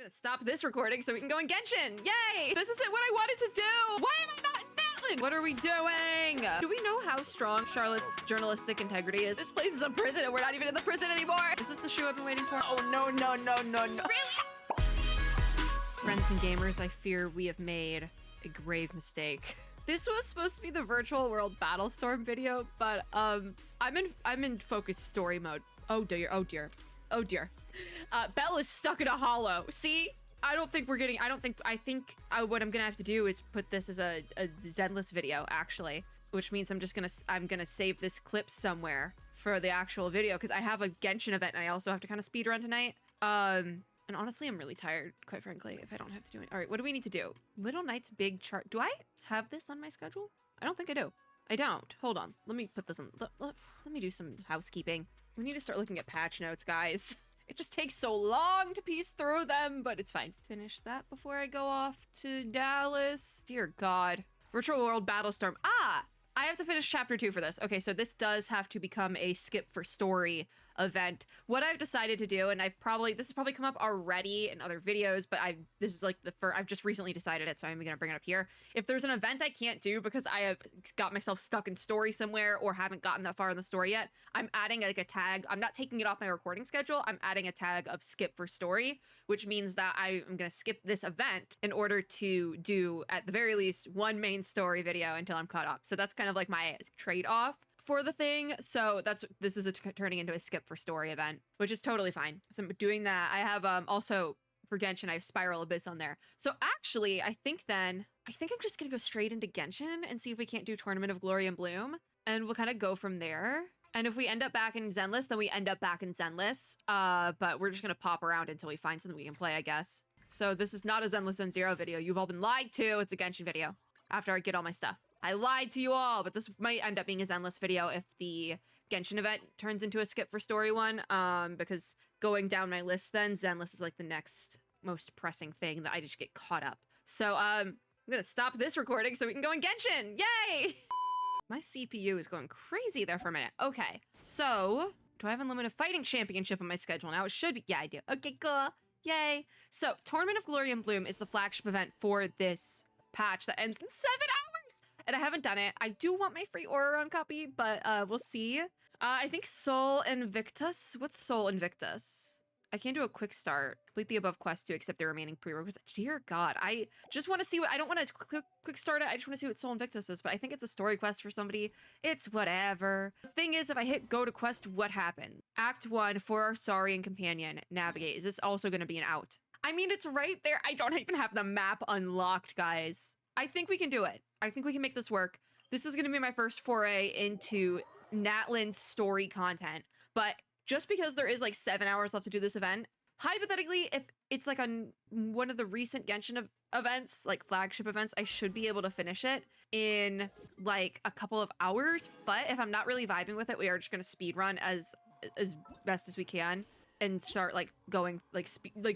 gonna stop this recording so we can go in Genshin. Yay! This isn't what I wanted to do. Why am I not in Natlan? What are we doing? Do we know how strong Charlotte's journalistic integrity is? This place is a prison and we're not even in the prison anymore. Is this the shoe I've been waiting for? Oh, no. Really? Friends and gamers, I fear we have made a grave mistake. This was supposed to be the virtual world Battlestorm video, but I'm in focused story mode. Oh dear. Belle is stuck in a hollow. See? I think what I'm gonna have to do is put this as a Zenless video, actually, which means I'm gonna save this clip somewhere for the actual video because I have a Genshin event and I also have to kind of speedrun tonight. And honestly, I'm really tired, quite frankly, if I don't have to do it. All right, what do we need to do? Little Knight's big chart. Do I have this on my schedule? I don't think I do. I don't. Hold on. Let me put this on. Let me do some housekeeping. We need to start looking at patch notes, guys. It just takes so long to piece through them, but it's fine. Finish that before I go off to Dallas. Dear God. Virtual World Battlestorm. Ah! I have to finish chapter 2 for this. Okay, so this does have to become a skip for story event. What I've decided to do, and this has probably come up already in other videos, but this is like I've just recently decided it, so I'm gonna bring it up here. If there's an event I can't do because I have got myself stuck in story somewhere or haven't gotten that far in the story yet, I'm adding like a tag. I'm not taking it off my recording schedule. I'm adding a tag of skip for story, which means that I'm gonna skip this event in order to do, at the very least, one main story video until I'm caught up. So that's kind of like my trade-off for the thing. So this is turning into a skip for story event, which is totally fine. So I'm doing that. I have also for Genshin, I have Spiral Abyss on there. So actually, I think I'm just gonna go straight into Genshin and see if we can't do Tournament of Glory and Bloom, and we'll kind of go from there. And if we end up back in Zenless, then we end up back in Zenless. But we're just gonna pop around until we find something we can play, I guess. So this is not a Zenless Zone Zero video. You've all been lied to. It's a Genshin video after I get all my stuff. I lied to you all, but this might end up being a Zenless video if the Genshin event turns into a skip for story one, because going down my list then, Zenless is like the next most pressing thing that I just get caught up. So I'm gonna stop this recording so we can go in Genshin. Yay! My CPU is going crazy there for a minute. Okay, so do I have Unlimited Fighting Championship on my schedule now? It should be. Yeah, I do. Okay, cool. Yay. So Tournament of Glory and Bloom is the flagship event for this patch that ends in 7 hours. And I haven't done it. I do want my free Aura run copy, but we'll see. I think Sol Invictus. What's Sol Invictus? I can do a quick start. Complete the above quest to accept the remaining prerequisites. Dear God, I just want to see what, I don't want to quick start it. I just want to see what Sol Invictus is, but I think it's a story quest for somebody. It's whatever. The thing is, if I hit go to quest, what happens? Act 1 for our Saurian companion. Navigate. Is this also going to be an out? I mean, it's right there. I don't even have the map unlocked, guys. I think we can do it. I think we can make this work. This is going to be my first foray into Natlan story content, but just because there is like 7 hours left to do this event, hypothetically, if it's like on one of the recent Genshin events, like flagship events, I should be able to finish it in like a couple of hours. But if I'm not really vibing with it, we are just going to speed run as best as we can and start like going like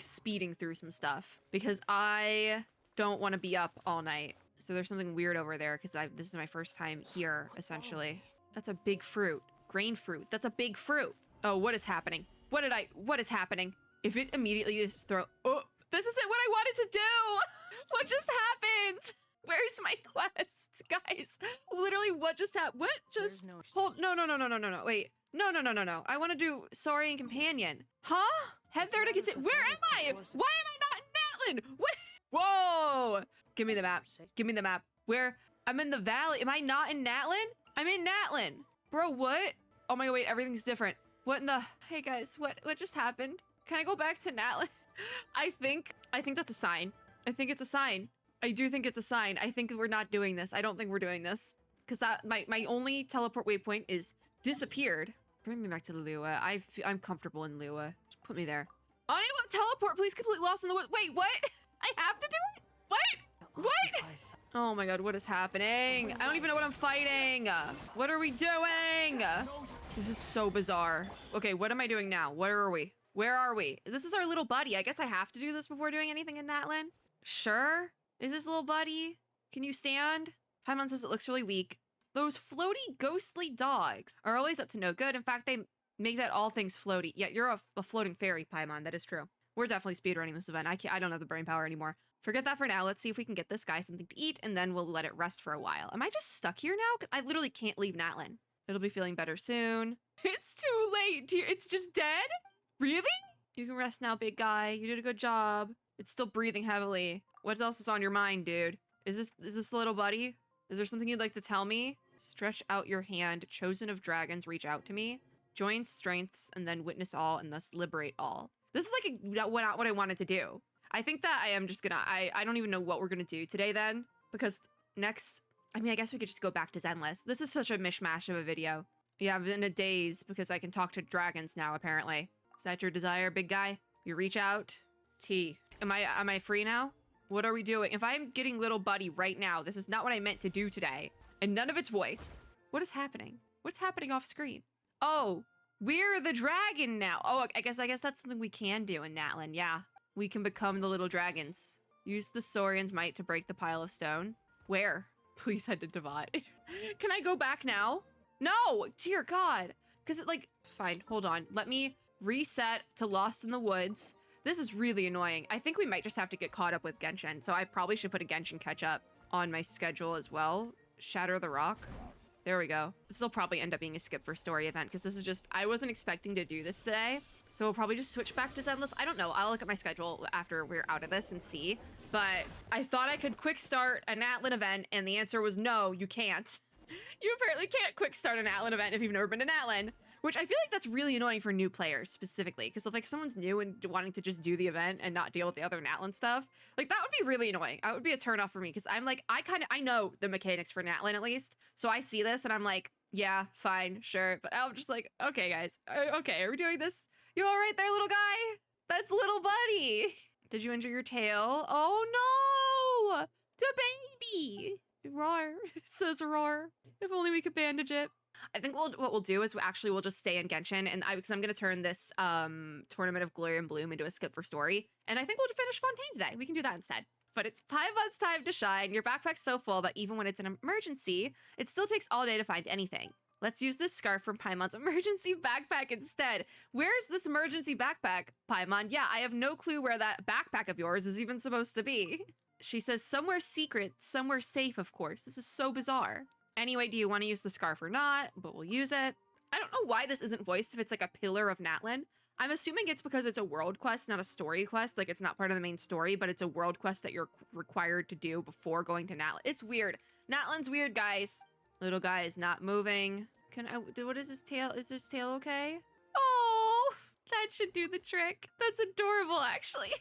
speeding through some stuff because I don't want to be up all night. So there's something weird over there because this is my first time here, essentially. That's a big fruit. Grain fruit. That's a big fruit. Oh, what is happening? What is happening? If it immediately is oh, this isn't what I wanted to do! What just happened? Where's my quest, guys? Literally, what just happened? What just... No, wait. No. I want to do Saurian Companion. Huh? Head there to get it. Where am I? Why am I not in Natlan? What? Whoa! Give me the map. Give me the map. Where? I'm in the valley. Am I not in Natlan? I'm in Natlan. Bro, what? Oh my God, wait, everything's different. What in the... Hey guys, what just happened? Can I go back to Natlan? I think that's a sign. I think it's a sign. I do think it's a sign. I think we're not doing this. I don't think we're doing this. Because my only teleport waypoint is disappeared. Bring me back to Lua. I'm comfortable in Lua. Just put me there. Unable to teleport. Please complete Lost in the Woods. Wait, what? I have to do it? What? What? Oh my God, what is happening? I don't even know what I'm fighting. What are we doing? This is so bizarre. Okay, what am I doing now? Where are we? Where are we? This is our little buddy. I guess I have to do this before doing anything in Natlan. Sure. Is this little buddy? Can you stand? Paimon says it looks really weak. Those floaty, ghostly dogs are always up to no good. In fact, they make that all things floaty. Yeah, you're a floating fairy, Paimon. That is true. We're definitely speedrunning this event. I don't have the brain power anymore. Forget that for now. Let's see if we can get this guy something to eat, and then we'll let it rest for a while. Am I just stuck here now? Because I literally can't leave Natlin. It'll be feeling better soon. It's too late. It's just dead? Really? You can rest now, big guy. You did a good job. It's still breathing heavily. What else is on your mind, dude? Is this little buddy? Is there something you'd like to tell me? Stretch out your hand. Chosen of dragons, reach out to me. Join strengths and then witness all and thus liberate all. This is like what I wanted to do. I think that I am just gonna, I don't even know what we're gonna do today then, because next, I mean, I guess we could just go back to Zenless. This is such a mishmash of a video. Yeah, I've been in a daze because I can talk to dragons now, apparently. Is that your desire, big guy? You reach out. T. Am I free now? What are we doing? If I'm getting little buddy right now, this is not what I meant to do today. And none of it's voiced. What is happening? What's happening off screen? Oh, we're the dragon now. Oh, I guess that's something we can do in Natlin. Yeah, we can become the little dragons. Use the Saurian's might to break the pile of stone. Where? Please head to Divide. Can I go back now? No, dear God. Because it fine, hold on. Let me reset to Lost in the Woods. This is really annoying. I think we might just have to get caught up with Genshin. So I probably should put a Genshin catch up on my schedule as well. Shatter the Rock. There we go. This will probably end up being a skip for story event because this is just, I wasn't expecting to do this today. So we'll probably just switch back to Zenless. I don't know. I'll look at my schedule after we're out of this and see. But I thought I could quick start a Natlin event and the answer was no, you can't. You apparently can't quick start a Natlin event if you've never been to Natlin. Which I feel like that's really annoying for new players specifically. Because if someone's new and wanting to just do the event and not deal with the other Natlin stuff, that would be really annoying. That would be a turnoff for me because I'm I know the mechanics for Natlin at least. So I see this and I'm like, yeah, fine, sure. But I'm just like, okay, guys. Okay, are we doing this? You all right there, little guy? That's little buddy. Did you injure your tail? Oh no! The baby! Roar. It says roar. If only we could bandage it. I think what we'll do is we'll just stay in Genshin, and because I'm gonna turn this Tournament of Glory and Bloom into a skip for story, and I think we'll finish Fontaine today. We can do that instead. But it's Paimon's time to shine. Your backpack's so full that even when it's an emergency, it still takes all day to find anything. Let's use this scarf from Paimon's emergency backpack instead. Where's this emergency backpack, Paimon? Yeah, I have no clue where that backpack of yours is even supposed to be. She says somewhere secret, somewhere safe, of course. This is so bizarre. Anyway, do you want to use the scarf or not? But we'll use it. I don't know why this isn't voiced if it's like a pillar of Natlin. I'm assuming it's because it's a world quest, not a story quest. Like it's not part of the main story, but it's a world quest that you're required to do before going to Natlin. It's weird. Natlin's weird, guys. Little guy is not moving. What is his tail? Is his tail okay? Oh, that should do the trick. That's adorable, actually.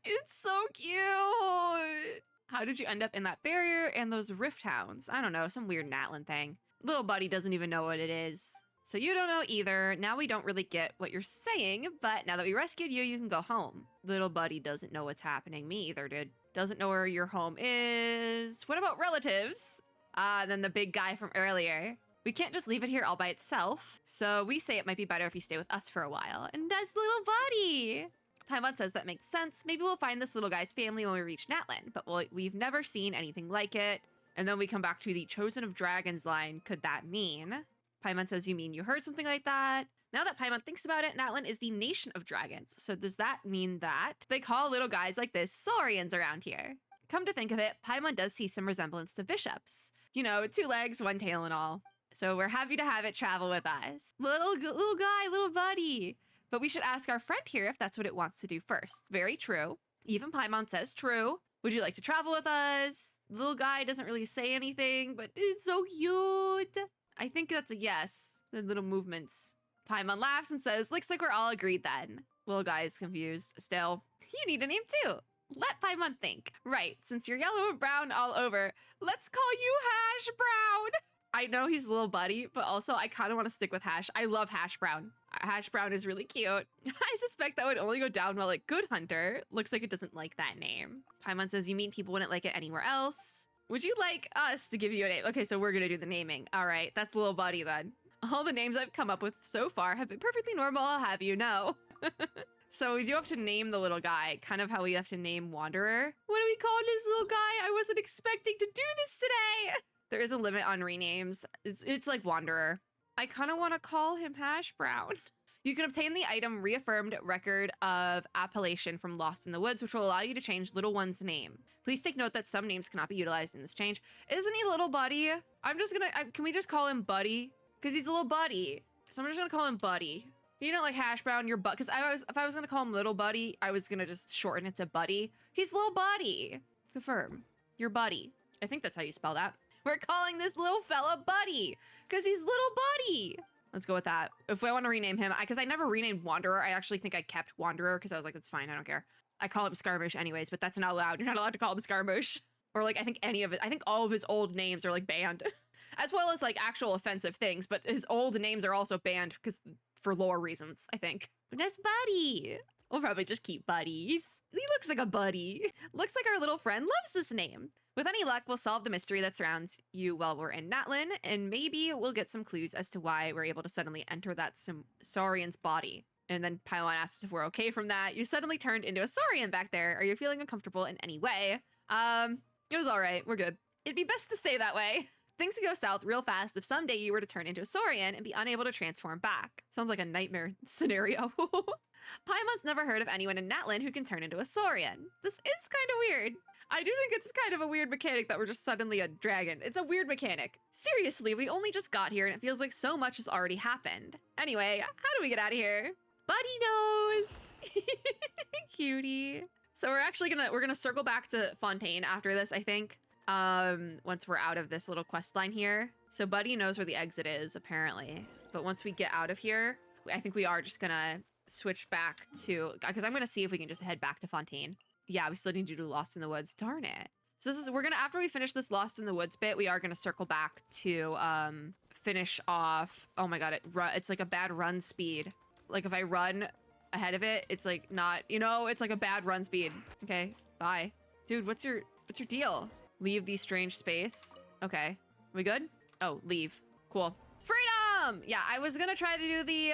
It's so cute. How did you end up in that barrier and those rift hounds? I don't know, some weird Natlin thing. Little buddy doesn't even know what it is. So you don't know either. Now we don't really get what you're saying, but now that we rescued you, you can go home. Little buddy doesn't know what's happening. Me either, dude. Doesn't know where your home is. What about relatives? Then the big guy from earlier. We can't just leave it here all by itself. So we say it might be better if you stay with us for a while. And that's little buddy. Paimon says that makes sense. Maybe we'll find this little guy's family when we reach Natlin, but we've never seen anything like it. And then we come back to the Chosen of Dragons line. Could that mean? Paimon says, you mean you heard something like that? Now that Paimon thinks about it, Natlin is the nation of dragons. So does that mean that they call little guys like this Saurians around here? Come to think of it, Paimon does see some resemblance to bishops. You know, 2 legs, 1 tail and all. So we're happy to have it travel with us. Little guy, little buddy. But we should ask our friend here if that's what it wants to do first. Very true. Even Paimon says true. Would you like to travel with us? Little guy doesn't really say anything, but it's so cute. I think that's a yes. The little movements. Paimon laughs and says, looks like we're all agreed then. Little guy is confused. Still, you need a name too. Let Paimon think. Right, since you're yellow and brown all over, let's call you Hash Brown. I know he's a little buddy, but also I kind of want to stick with Hash. I love Hash Brown. Hash Brown is really cute. I suspect that would only go down well at Good Hunter. Looks like it doesn't like that name. Paimon says, you mean people wouldn't like it anywhere else? Would you like us to give you a name? Okay, so we're gonna do the naming. All right, that's little buddy then. All the names I've come up with so far have been perfectly normal, I'll have you know. So we do have to name the little guy, kind of how we have to name Wanderer. What do we call this little guy? I wasn't expecting to do this today. There is a limit on renames. It's like Wanderer. I kind of want to call him Hash Brown. You can obtain the item Reaffirmed Record of Appellation from Lost in the Woods, which will allow you to change Little One's name. Please take note that some names cannot be utilized in this change. Isn't he Little Buddy? I'm just gonna, can we just call him Buddy? Because he's a little buddy. So I'm just gonna call him Buddy. You know, like Hash Brown, your butt. Because if I was gonna call him Little Buddy, I was gonna just shorten it to Buddy. He's Little Buddy. Confirm. Your Buddy. I think that's how you spell that. We're calling this little fella Buddy because he's Little Buddy. Let's go with that. If I want to rename him, because I never renamed Wanderer. I actually think I kept Wanderer because I was like, that's fine. I don't care. I call him Scaramouche anyways, but that's not allowed. You're not allowed to call him Scaramouche. Or like, I think all of his old names are like banned. As well as like actual offensive things, but his old names are also banned because for lore reasons, I think. But that's Buddy. We'll probably just keep Buddy. He looks like a buddy. Looks like our little friend loves this name. With any luck, we'll solve the mystery that surrounds you while we're in Natlin, and maybe we'll get some clues as to why we're able to suddenly enter that Saurian's body. And then Pylon asks if we're okay from that. You suddenly turned into a Saurian back there. Are you feeling uncomfortable in any way? It was all right. We're good. It'd be best to stay that way. Things could go south real fast if someday you were to turn into a Saurian and be unable to transform back. Sounds like a nightmare scenario. Paimon's never heard of anyone in Natlin who can turn into a Saurian. This is kind of weird. I do think it's kind of a weird mechanic that we're just suddenly a dragon. It's a weird mechanic. Seriously, we only just got here and it feels like so much has already happened. Anyway, how do we get out of here? Buddy knows. Cutie. So we're gonna circle back to Fontaine after this, I think. Once we're out of this little quest line here. So Buddy knows where the exit is, apparently. But once we get out of here, I think we are just gonna switch back to, because I'm gonna see if we can just head back to Fontaine. Yeah, we still need to do Lost in the Woods. Darn it. So after we finish this Lost in the Woods bit, we are gonna circle back to finish off. Oh my god, it's like a bad run speed. Like if I run ahead of it, it's like not, it's like a bad run speed. Okay, bye. Dude, what's your deal? Leave the strange space. Okay, we good? Oh, leave. Cool. Freedom! Yeah, I was gonna try to do the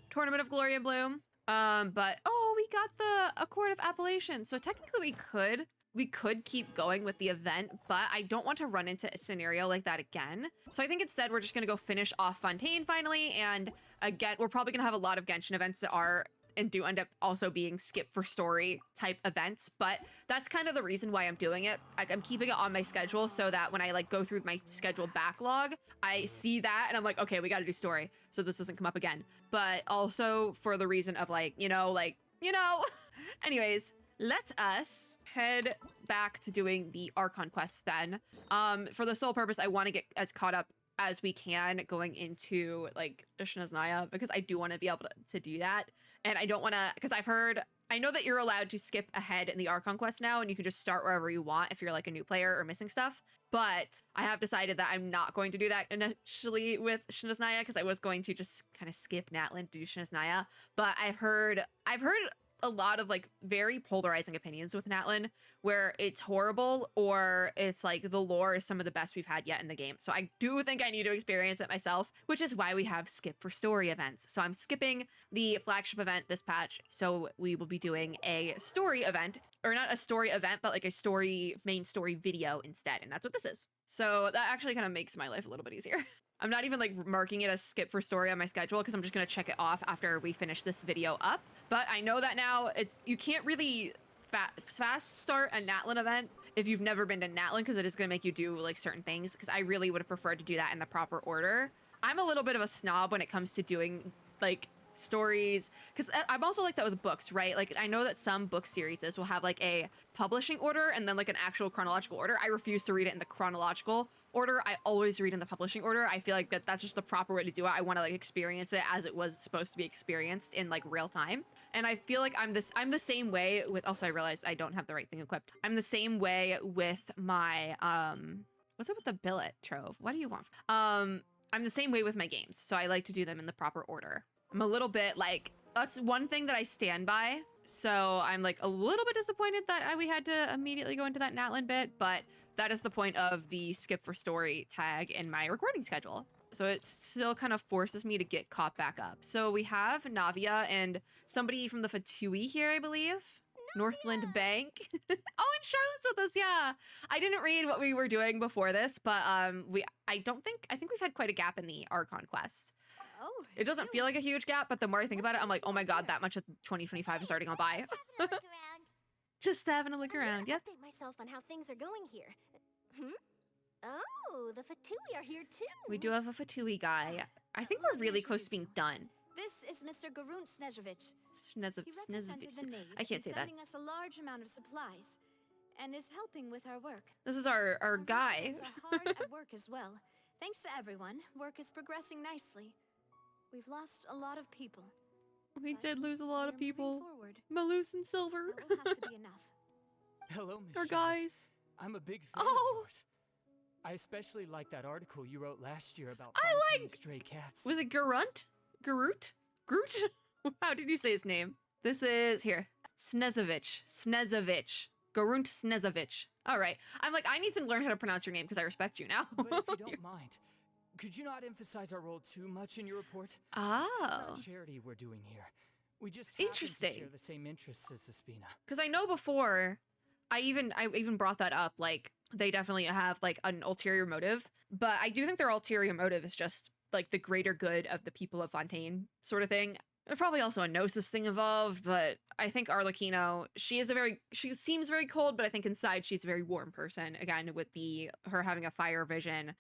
Tournament of Glory and Bloom. But we got the Accord of Appellation. So technically we could keep going with the event, but I don't want to run into a scenario like that again. So I think instead we're just gonna go finish off Fontaine finally. And again, we're probably gonna have a lot of Genshin events that are and do end up also being skip for story type events, but that's kind of the reason why I'm doing it. I'm keeping it on my schedule so that when I like go through my schedule backlog, I see that and I'm like, okay, we got to do story so this doesn't come up again. But also for the reason of anyways, let us head back to doing the Archon quest then. For the sole purpose, I want to get as caught up as we can going into like Snezhnaya, because I do want to be able to do that. And I don't want to, because I know that you're allowed to skip ahead in the Archon quest now, and you can just start wherever you want if you're like a new player or missing stuff. But I have decided that I'm not going to do that initially with Snezhnaya, because I was going to just kind of skip Natlin to do Snezhnaya. But I've heard a lot of like very polarizing opinions with Natlin, where it's horrible or it's like the lore is some of the best we've had yet in the game. So I do think I need to experience it myself, which is why we have skip for story events. So I'm skipping the flagship event this patch. So we will be doing a story event, or not a story event, but like a main story video instead. And that's what this is. So that actually kind of makes my life a little bit easier. I'm not even like marking it as skip for story on my schedule because I'm just going to check it off after we finish this video up. But I know that now you can't really fast start a Natlin event if you've never been to Natlin, because it is going to make you do like certain things, because I really would have preferred to do that in the proper order. I'm a little bit of a snob when it comes to doing like stories, because I'm also like that with books, right? Like I know that some book series will have like a publishing order and then like an actual chronological order. I refuse to read it in the chronological order. I always read in the publishing order. I feel like that's just the proper way to do it. I want to like experience it as it was supposed to be experienced in like real time. And I feel like I'm the same way with, also I realized I don't have the right thing equipped. I'm the same way with my what's up with the billet trove? What do you want? I'm the same way with my games. So I like to do them in the proper order. I'm a little bit like, that's one thing that I stand by. So I'm like a little bit disappointed that we had to immediately go into that Natlin bit, but that is the point of the skip for story tag in my recording schedule. So it still kind of forces me to get caught back up. So we have Navia and somebody from the Fatui here, I believe. Northland Bank. Oh, and Charlotte's with us, yeah. I didn't read what we were doing before this, but I think we've had quite a gap in the Archon quest. Oh, It doesn't feel like a huge gap, but the more I think about it, I'm like, oh my god, that much of 2025 is already gone by. Just having a look around. Yep. Update myself on how things are going here. Oh, the Fatui are here too. We do have a Fatui guy. I think Let we're me really close to being introduce you. done. This is Mr. Garunt Snezovich. He represented the Nave I can't in say that. sending us a large amount of supplies, and is helping with our work. This is our guy. residents are hard at work as well. Thanks to everyone, work is progressing nicely. We've lost a lot of people. We but did lose a lot of we're moving people. forward. Malus and Silver. That will have to be enough. Hello, Miss Our Charlotte. guys. I'm a big fan Oh. of yours. I especially like that article you wrote last year about I Fontaine's like- stray cats. Was it Garunt? Garut? Groot? How did you say his name? This is here. Snezovich. Garunt Snezovich. All right. I'm like, I need to learn how to pronounce your name because I respect you now. But if you don't mind, could you not emphasize our role too much in your report? It's Oh. not charity we're doing here. We just happen to Interesting. share the same interests as the Spina. Because I know before, I even brought that up. Like, they definitely have like an ulterior motive, but I do think their ulterior motive is just like the greater good of the people of Fontaine, sort of thing. There's probably also a gnosis thing involved, but I think Arlecchino, she seems very cold, but I think inside she's a very warm person. Again, with her having a pyro vision,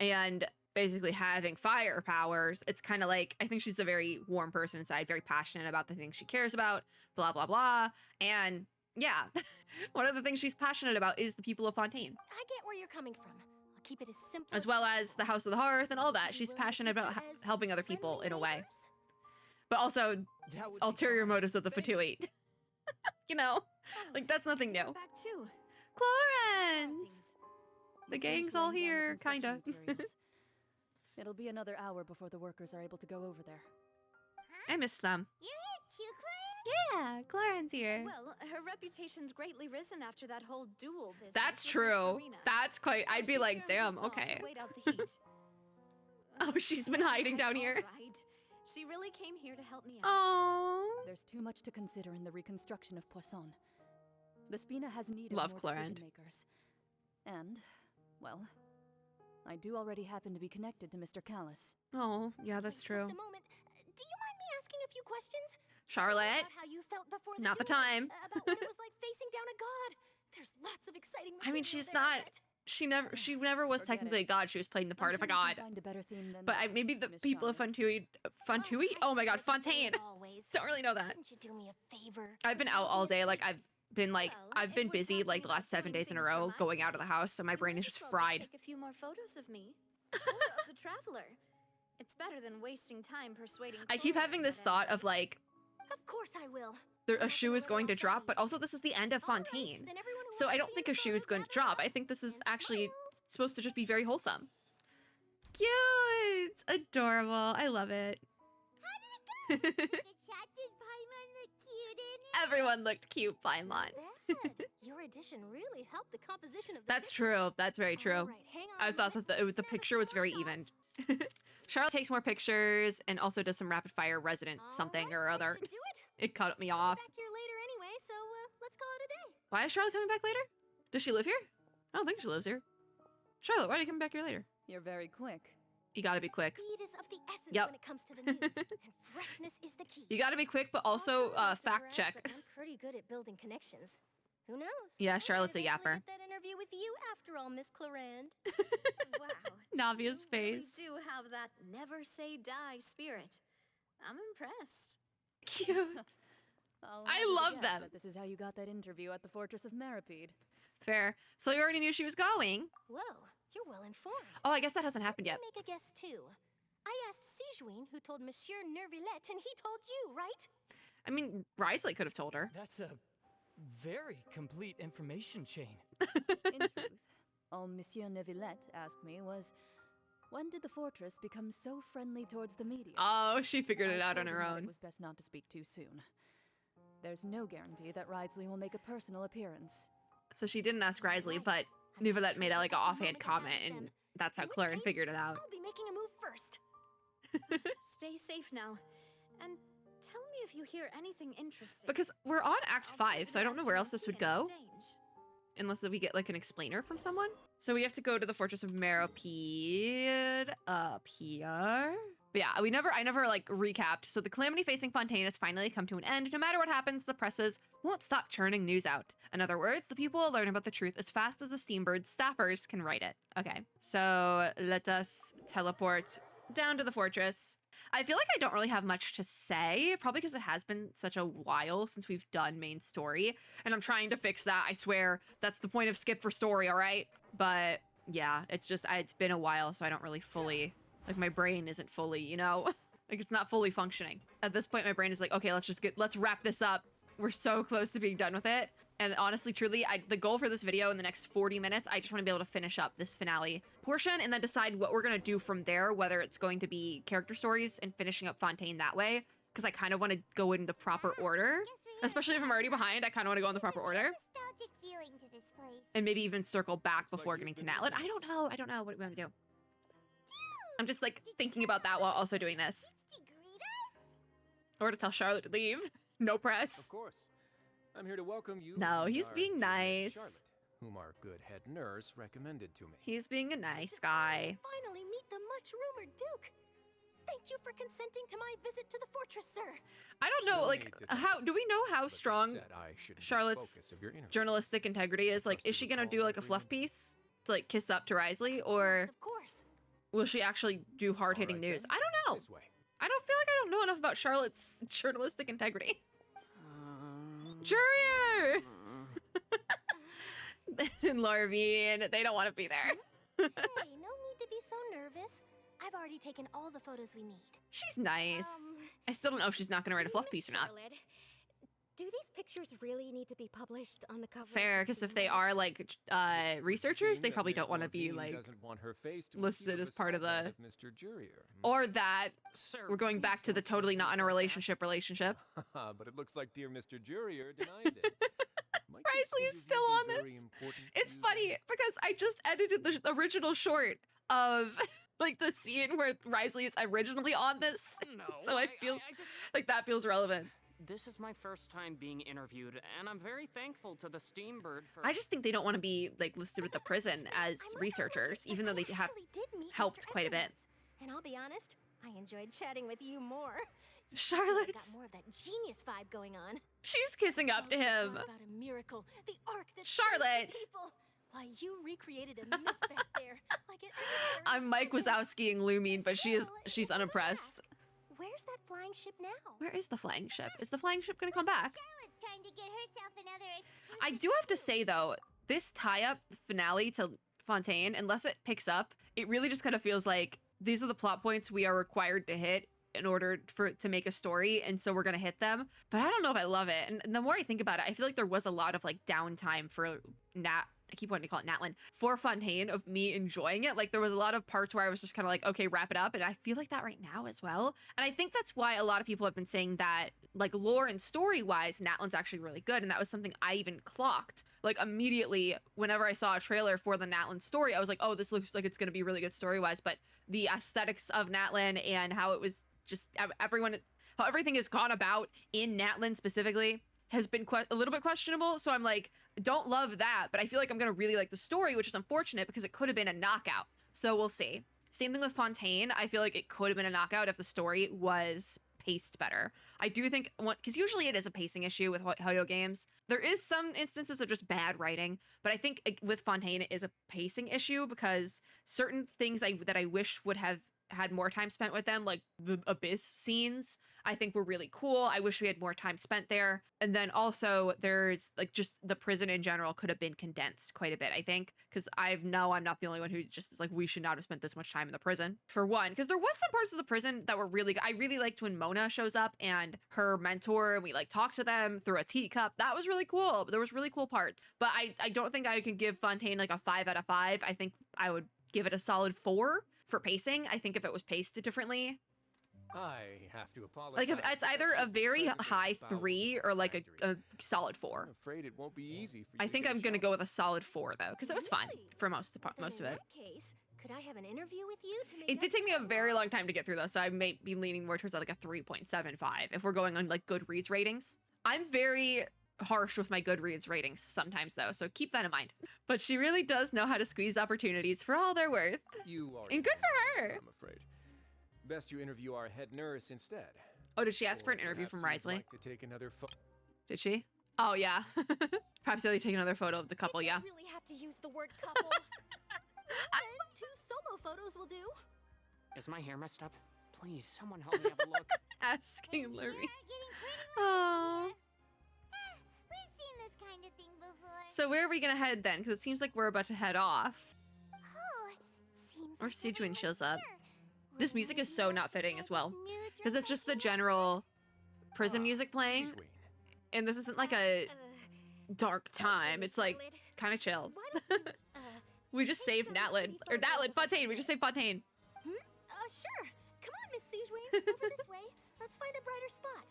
and basically having fire powers. It's kind of like, I think she's a very warm person inside, very passionate about the things she cares about, blah, blah, blah. And yeah, one of the things she's passionate about is the people of Fontaine, I get where you're coming from. I'll keep it as simple as well as the House of the Hearth and all that. She's passionate about helping other people in a way, but also That would be ulterior fine. motives of the Thanks. Fatui. You know, Oh, like that's nothing new. you're back too. Clarence! The We finished gang's all laying down the here, kinda. construction materials. It'll be another hour before the workers are able to go over there. I miss them. You're here too, Clarence. Yeah, Clarence here. Well, her reputation's greatly risen after that whole duel business. That's with Miss true. Serena. That's quite, So I'd be she's like, here in damn, Busan to okay. wait out the heat. Oh, she's been hiding down here. Right. She really came here to help me out. Oh. There's too much to consider in the reconstruction of Poisson. The Spina has needed Love more Clarent. decision makers. And, well, I do already happen to be connected to Mr. Callis. Oh, yeah, that's Wait true. Just a moment. Do you mind me asking a few questions? Charlotte, About how you felt before not the duel, time. About what it was like facing down a god. There's lots of exciting I mean, material she's there, I not, bet. she never was Forget technically a it. god. She was playing the part of a I'm sure we god. can find a better theme than But that, maybe the Miss people of Charlotte. Fontui? Oh my god, I suppose the same Fontaine. as always. Don't really know that. Couldn't you do me a favor? I've been out all day. Like, I've been Well, if we're busy like talking the about last 7 doing days in a things row, for my going out of the sake, house, so my you brain might is as just well fried. Take a few more photos of me. Or of the traveler. It's better than wasting time persuading. I keep Cora having this that thought I- of like, Of course I will. a shoe is going to drop, but also this is the end of All right, Fontaine. then everyone who So wants I to don't be think in a the shoe is photo, going to gather drop. I around think this is and actually smile. supposed to just be very wholesome. Cute! Adorable. I love it. Everyone looked cute, Paimon. Your addition really helped the composition of the That's picture. true. That's very true. All right, hang on I a thought minute. that the Snap a picture few was more very shots. even. Charlotte takes more pictures and also does some rapid fire resident something All or right, other. that should do it. It cut me I'll off. be back here later anyway, so let's call it a day. Why is Charlotte coming back later? Does she live here? I don't think she lives here. Charlotte, why are you coming back here later? You're very quick. You gotta be quick. Speed is of the essence Yep. when it comes to the news, and freshness is the key. You gotta be quick, but also I'll send fact around, check. but I'm pretty good at building connections. Who knows? Yeah, I might Charlotte's a eventually yapper. Get that interview with you after all, Miss Clarand. Wow. Navia's You really face. do have that never say die spirit. I'm impressed. Cute. I'll I hazard a love guess them. that This is how you got that interview at the Fortress of Maripede. Fair. So you already knew she was going. Whoa, you're well informed. Oh, I guess that hasn't happened Let yet. me make a guess too. I asked Sijuin who told Monsieur Nervillette, and he told you, right? I mean, Risley could have told her. That's a very complete information chain. In truth, all Monsieur Neuvillette asked me was, when did the fortress become so friendly towards the media? Oh, she figured it I out on told her him that own. It was best not to speak too soon. There's no guarantee that Risley will make a personal appearance. So she didn't ask Risley, Right. but I'm Neuvillette sure made she'll like take an a offhand moment to have comment, with and them. that's how In which Claren case, figured it out. I'll be making a move first. Stay safe now. And tell me if you hear anything interesting. Because we're on Act I'll 5, take so I don't know that where to else this would Marcy in go. exchange. unless we get like an explainer from someone. So we have to go to the Fortress of Meropide up here. But yeah, I never like recapped. So the calamity facing Fontaine has finally come to an end. No matter what happens, the presses won't stop churning news out. In other words, the people will learn about the truth as fast as the Steambird's staffers can write it. Okay, so let us teleport down to the fortress. I feel like I don't really have much to say, probably because it has been such a while since we've done main story, and I'm trying to fix that. I swear that's the point of skip for story, all right? But yeah, it's just, it's been a while, so I don't really fully, like my brain isn't fully, you know, like it's not fully functioning. At this point, my brain is like, okay, let's wrap this up. We're so close to being done with it. And honestly, truly, the goal for this video in the next 40 minutes, I just want to be able to finish up this finale portion and then decide what we're going to do from there, whether it's going to be character stories and finishing up Fontaine that way, because I kind of want to go into proper order. Especially if I'm already behind, I kind of want to go in the proper order. Nostalgic feeling to this place. And maybe even circle back before getting to Natlan. I don't know what we want to do. I'm just like thinking about that while also doing this. Or to tell Charlotte to leave. No press. Of course. I'm here to welcome you. No, he's our being dear Miss nice. Charlotte, whom our good head nurse recommended to me. He's being a nice guy. Finally meet the much-rumored Duke. Thank you for consenting to my visit to the fortress, sir. I don't know, No like, need to thank how do we know how But that strong said, I should be the Charlotte's focus of your interview. journalistic integrity is? Like, is she gonna do like a fluff piece to like kiss up to Risley, or Of course. will she actually do hard-hitting All right, news? then. I don't know. This way. I don't feel like I don't know enough about Charlotte's journalistic integrity. Jurier! And Larvine, they don't want to be there. Hey, no need to be so nervous. I've already taken all the photos we need. She's nice. I still don't know if she's not gonna write a fluff piece or not. Charlotte, do these pictures really need to be published on the cover? Fair, because if they are like researchers, Seeing they that probably Miss don't want to be Levine like, doesn't want her face to listed appear as part of beside the- that Mr. Jurier. or that Sir, we're going please back to the don't totally not in a feel so bad. relationship. But it looks like dear Mr. Jurier denies it. Might this Risley is interview still be on very this. important It's to you, funny then? because I just edited the original short of like the scene where Risley is originally on this. No, So it feels I just, like that feels relevant. this is my first time being interviewed, and I'm very thankful to the Steambird for. I just think they don't want to be like listed with the prison as researchers, even though they have helped quite a bit. And I'll be honest, I enjoyed chatting with you more. I've Charlotte's, got more of that genius vibe going on. she's kissing up to him. About a miracle, the arc that Charlotte. saved the people. Why, you recreated a myth back there, like an I'm Mike Wazowski and Lumine, but she's unimpressed. Where's that flying ship now? Where is the flying ship? Is the flying ship gonna come back? Charlotte's trying to get herself another I do have to say though, this tie-up finale to Fontaine, unless it picks up, it really just kind of feels like these are the plot points we are required to hit in order to make a story, and so we're gonna hit them. But I don't know if I love it. And the more I think about it, I feel like there was a lot of like downtime for I keep wanting to call it Natlan, for Fontaine, of me enjoying it. Like there was a lot of parts where I was just kind of like, okay, wrap it up. And I feel like that right now as well. And I think that's why a lot of people have been saying that like lore and story wise, Natlan's actually really good. And that was something I even clocked. Like immediately whenever I saw a trailer for the Natlan story, I was like, oh, this looks like it's going to be really good story wise. But the aesthetics of Natlan and how it was just how everything has gone about in Natlan specifically has been a little bit questionable. So I'm like, don't love that, but I feel like I'm gonna really like the story, which is unfortunate because it could have been a knockout. So we'll see. Same thing with Fontaine. I feel like it could have been a knockout if the story was paced better. I do think, because usually it is a pacing issue with HoYo games. There is some instances of just bad writing, but I think with Fontaine it is a pacing issue because certain things that I wish would have had more time spent with them, like the Abyss scenes, I think were really cool. I wish we had more time spent there. And then also there's like just the prison in general could have been condensed quite a bit, I think, because I'm not the only one who just is like, we should not have spent this much time in the prison, for one, because there was some parts of the prison that were really good. I really liked when Mona shows up and her mentor, and we like talk to them through a teacup. That was really cool. There was really cool parts, but I don't think I could give Fontaine like a 5 out of 5. I think I would give it a solid 4 for pacing. I think if it was paced differently, I have to apologize. like if it's either a very high 3 or like a solid 4. I'm afraid it won't be easy for you I to think get I'm gonna shot. go with a solid 4 though, because it was fun Really? for most of Then it. in that case, could I have an interview with you to make It did up take me for a the very long loss? time to get through this, so I may be leaning more towards like a 3.75 if we're going on like Goodreads ratings. I'm very harsh with my Goodreads ratings sometimes, though, so keep that in mind. But she really does know how to squeeze opportunities for all they're worth. You are. And good for her. I'm afraid. Best you interview our head nurse instead. Oh, did she ask for Or an interview from perhaps you'd Risley? like to take another Did she? Oh, yeah. Perhaps they'll take another photo of the couple, yeah. You really have to use the word couple. Then 2 solo photos will do. Is my hair messed up? Please, someone help me have a look. Asking Larry. Getting pretty Aww. lucky here. We've seen this kind of thing before. So where are we gonna head then? Because it seems like we're about to head off. Oh, seems Or like Sijuin everyone's shows up. here. This Would music is you so like not to fitting try as well. this new Because it's just the drink I came up general prison music playing. Sijuin. And this isn't like a dark time. It's like kind of chill. Why don't you, We just take saved some Natlin. pretty Or Natlin, photos of Fontaine. We just saved Fontaine. sure. Come on, Miss Sijuin. Over this way. Let's find a brighter spot.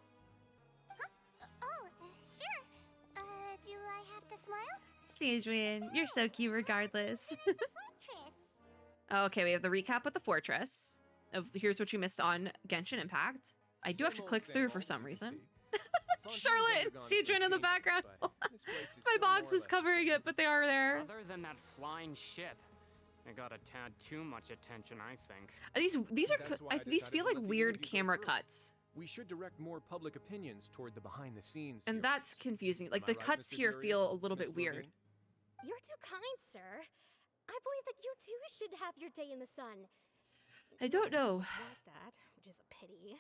Oh, sure. Do I have to smile? Sijuin, you're so cute regardless. The fortress. Okay, we have the recap with the fortress. Of here's what you missed on Genshin Impact. I do have to Same old, click same through old, for as some you can reason. see. Fontaine's Charlotte and undergone some Sijuin in the changes, background. but this place is My still box more or is less covering the it, but they are there. Other than that flying ship, it got a tad too much attention, I think. These are That's why I these decided feel to like let the weird interview go camera through. cuts, We should direct more public opinions toward the behind-the-scenes. and that's confusing. Like Am I the right, cuts Mr. here Jurier? feel a little bit Miss weird. Levine? You're too kind, sir. I believe that you too should have your day in the sun. I don't know. Like that, which is a pity.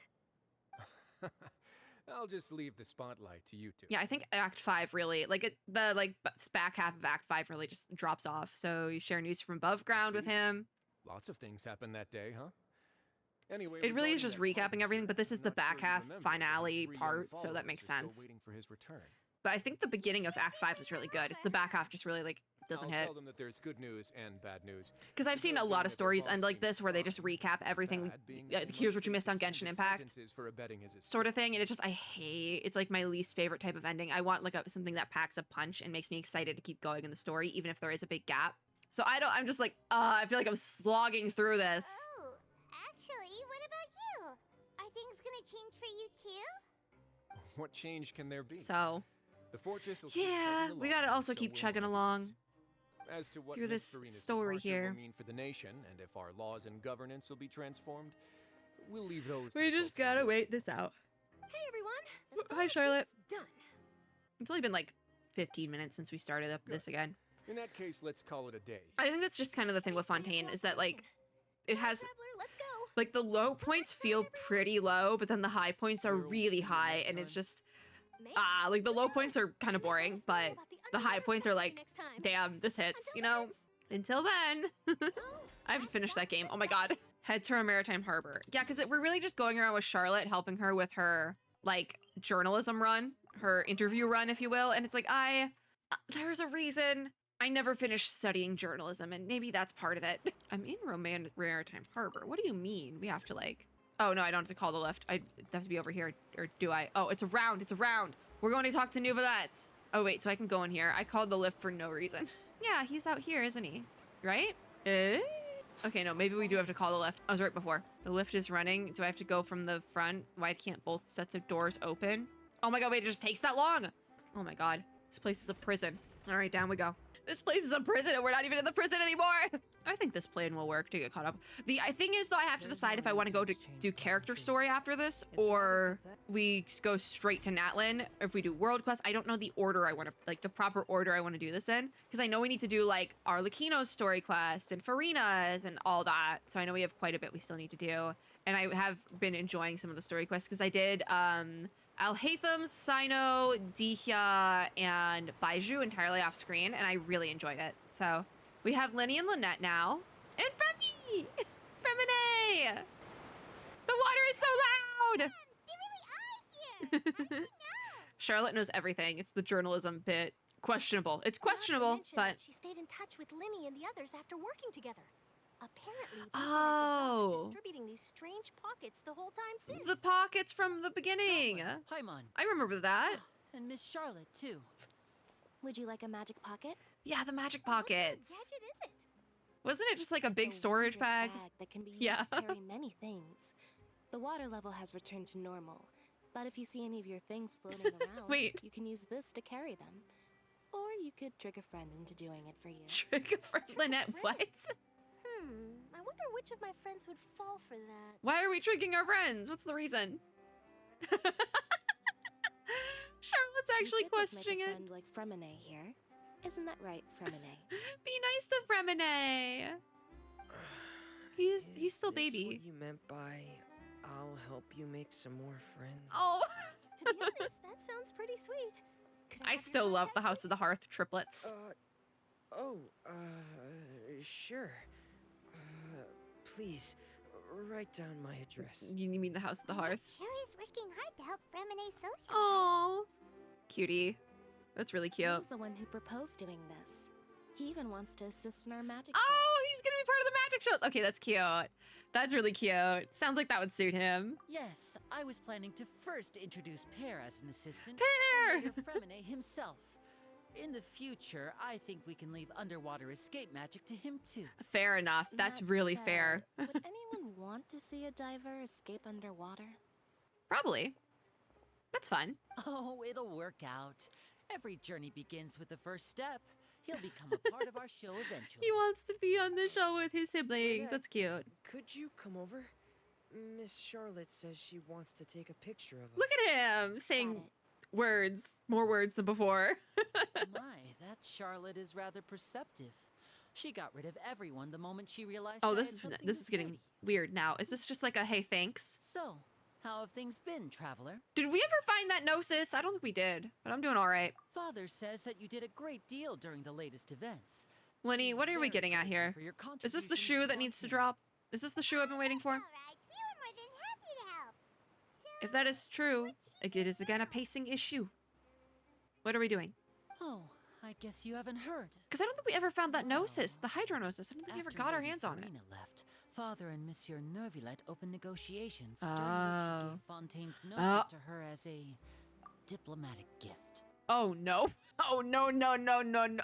I'll just leave the spotlight to you two. Yeah, I think Act 5 really the back half of Act 5 really just drops off. So you share news from above ground with see. him. Lots of things happened that day, huh? Anyway, It really is just regarding that recapping everything, but this is I'm the not back sure you half remember, but his finale 3 young part, so that makes followers are sense. still waiting for his return. But I think the beginning of Act 5 is really good. It's the back half just really like doesn't I'll hit. tell them that there's good news and bad news. Because I've seen a Good lot being of that their stories boss end like seems this where they fine. just recap everything. Bad being that they Here's must what you missed on give Genshin suspended Impact, sentences for abetting his sort of escape. thing. And it just I hate. It's like my least favorite type of ending. I want like something that packs a punch and makes me excited to keep going in the story, even if there is a big gap. So I'm just like I feel like I'm slogging through this. Oh, actually, what about you? Are things gonna change for you too? What change can there be? So The fortress will keep yeah, chugging we along, gotta also and so keep will chugging our along. lives. As to what through Miss this Serena's story departure here. will mean for the nation, and if our laws and governance will be transformed, we'll leave those. to We the just folks in gotta the- wait this out. Hey everyone. The Hi, photo Charlotte. shoot's done. It's only been like 15 minutes since we started up this again. In that case, let's call it a day. I think that's just kind of the thing with Thanks for your Fontaine is that like cooperation. it Come on, has Traveler, let's go. like the low points feel pretty low, but then the high points are really high, and it's just Maybe. like the low points are kind of Maybe let boring, us know but about the high underwater points are factory like, next time. damn, this hits, Until you know? Until then, Oh, I have to that's finish that not game. the Oh my god. dice. Head to a maritime harbor. Yeah, because we're really just going around with Charlotte, helping her with her, like, journalism run, her interview run, if you will. And it's like, there's a reason I never finished studying journalism, and maybe that's part of it. I'm in maritime harbor. What do you mean? We have to, like... Oh, no, I don't have to call the lift. I have to be over here, or do I? Oh, it's around. It's around. We're going to talk to Nouvelette. Oh, wait, so I can go in here. I called the lift for no reason. Yeah, he's out here, isn't he? Right? Okay, no, maybe we do have to call the lift. I was right before. The lift is running. Do I have to go from the front? Why can't both sets of doors open? Oh my god, wait, it just takes that long. Oh my god. This place is a prison. All right, down we go. This place is a prison and we're not even in the prison anymore. I think this plan will work to get caught up. The thing is though, I have to decide if I want to go to do character story after this or we go straight to Natlin. Or if we do world quest, I don't know the order I want to, like the proper order I want to do this in. Because I know we need to do like Arlecchino's story quest and Farina's and all that. So I know we have quite a bit we still need to do. And I have been enjoying some of the story quests because I did Alhaitham's, Sino, Dihya, and Baiju entirely off screen, and I really enjoyed it. So we have Lenny and Lynette now, and Femi! Femine! The water is so loud! They really are here. How do you know? Charlotte knows everything. It's the journalism bit. Questionable. It's Not to questionable, mention but... that she stayed in touch with Limmy and the others after working together. Apparently, they've been at the Oh. docks distributing these strange pockets the whole time since. The pockets from the beginning. Paimon. I remember that. And Miss Charlotte, too. Would you like a magic pocket? Yeah, the magic What sort of pockets. gadget is it? Wasn't it just like a big It's storage wondrous bag? that can be used Yeah. to carry many things. The water level has returned to normal, But if you see any of your things floating around, Wait. you can use this to carry them. Or you could trick a friend into doing it for you. Trick a friend, Lynette, what? I wonder which of my friends would fall for that. Why are we tricking our friends? What's the reason? Charlotte's actually You could just questioning make a it. friend like Fremine here. Isn't that right, Fremine? Be nice to Fremine. He's still baby. What you meant by I'll help you make some more friends? Oh. To be honest, that sounds pretty sweet. Could I have your still love the contact, House of the Hearth triplets. Sure. Please, write down my address. You mean the House of the Hearth? Sure is working hard to help Fremine socialize. Oh, cutie. That's really He cute. was the one who proposed doing this. He even wants to assist in our magic Oh, he's gonna be part of the magic shows. Okay, that's cute. That's really cute. Sounds like that would suit him. Yes, I was planning to first introduce Pear as an assistant. Pear! And later Fremine himself. In the future, I think we can leave underwater escape magic to him too. Fair enough. That's really fair. Would anyone want to see a diver escape underwater? Probably. That's fun. Oh, it'll work out. Every journey begins with the first step. He'll become a part of our show eventually. He wants to be on the show with his siblings. That's cute. Could you come over? Miss Charlotte says she wants to take a picture of us. Look at him saying words, more words than before. My, that Charlotte is rather perceptive. She got rid of everyone the moment she realized. Oh, I this had is something this to is say getting to you. weird now. Is this just like a hey thanks? So, how have things been, traveler? Did we ever find that Gnosis? I don't think we did, but I'm doing all right. Father says that you did a great deal during the latest events. Lenny, She's what are we very getting at grateful here? for your Is this the contributions shoe that our needs to team. drop? Is this the shoe I've been waiting for? All right, we were more than happy to help. So, If that is true, it is again a pacing issue. What are we doing? Oh, I guess you haven't heard. Because I don't think we ever found that Gnosis, the Hydro Gnosis. I don't think we ever After got our Lady hands on it. Farina left, Father and Monsieur Nervilette opened negotiations, during Oh. which she gave Fontaine's Gnosis to her as a diplomatic gift. Oh no. Oh no, no, no, no, no.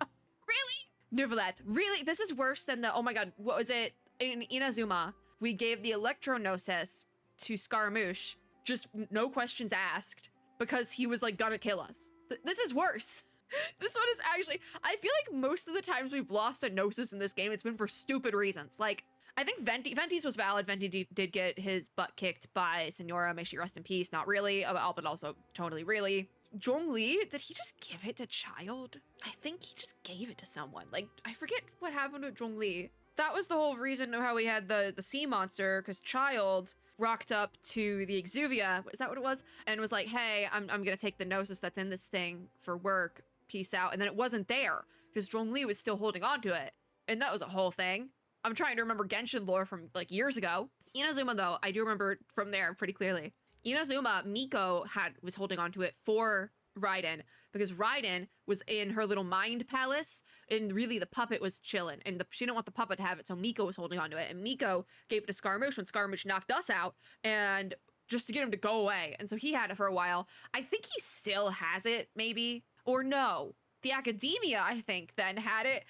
Really? Nervilette, really? This is worse than the, oh my god, what was it? In Inazuma, we gave the Electro Gnosis to Scaramouche, just no questions asked, because he was like gonna kill us. This is worse. This one is actually, I feel like most of the times we've lost a Gnosis in this game, it's been for stupid reasons. Like, I think Venti's was valid. Venti did get his butt kicked by Senora, may she rest in peace. Not really, but also totally really. Zhongli, did he just give it to Child? I think he just gave it to someone. Like, I forget what happened with Zhongli. That was the whole reason of how we had the sea monster, because Child rocked up to the Exuvia, is that what it was? And was like, hey, I'm gonna take the Gnosis that's in this thing for work, peace out. And then it wasn't there, because Zhongli was still holding on to it. And that was a whole thing. I'm trying to remember Genshin lore from like years ago. Inazuma though, I do remember from there pretty clearly. Inazuma, Miko was holding on to it for Raiden, because Raiden was in her little mind palace, and really the puppet was chilling, and she didn't want the puppet to have it, so Miko was holding on to it, and Miko gave it to Scaramouche when Scaramouche knocked us out, and just to get him to go away, and so he had it for a while. I think he still has it, maybe, or no. The Academia, I think, then had it.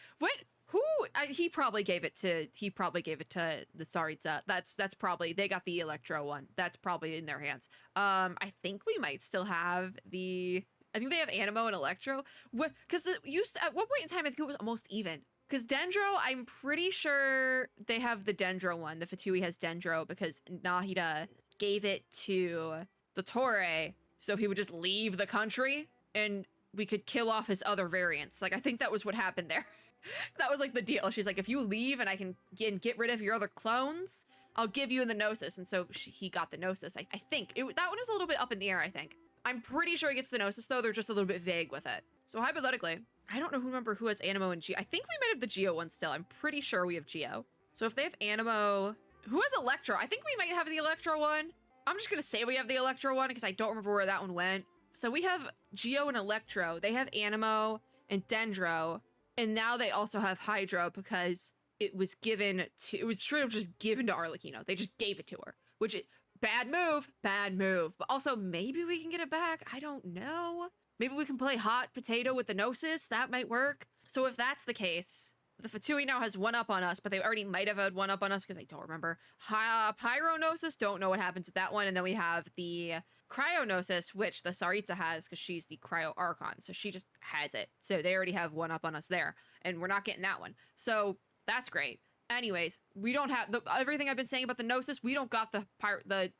He probably gave it to the Tsaritsa. That's probably, they got the Electro one. That's probably in their hands. I think we might still have I think they have Animo and Electro. Because at one point in time, I think it was almost even. Because Dendro, I'm pretty sure they have the Dendro one. The Fatui has Dendro because Nahida gave it to the Torre, so he would just leave the country and we could kill off his other variants. Like, I think that was what happened there. That was like the deal. She's like, if you leave and I can get rid of your other clones, I'll give you the Gnosis. And so he got the Gnosis. I think that one was a little bit up in the air, I think. I'm pretty sure he gets the Gnosis, though. They're just a little bit vague with it. So hypothetically, I don't remember who has Animo and Geo. I think we might have the Geo one still. I'm pretty sure we have Geo. So if they have Animo, who has Electro? I think we might have the Electro one. I'm just going to say we have the Electro one because I don't remember where that one went. So we have Geo and Electro. They have Animo and Dendro. And now they also have Hydro because it was straight up just given to Arlecchino. They just gave it to her, which is bad move. But also maybe we can get it back. I don't know. Maybe we can play hot potato with the Gnosis. That might work. So if that's the case, The Fatui now has 1-up on us, but they already might have had 1-up on us because I don't remember. Pyronosis, don't know what happens with that one. And then we have the Cryonosis, which the Saritsa has because she's the Cryo Archon. So she just has it. So they already have 1-up on us there. And we're not getting that one. So that's great. Anyways, we don't have everything I've been saying about the Gnosis. We don't got the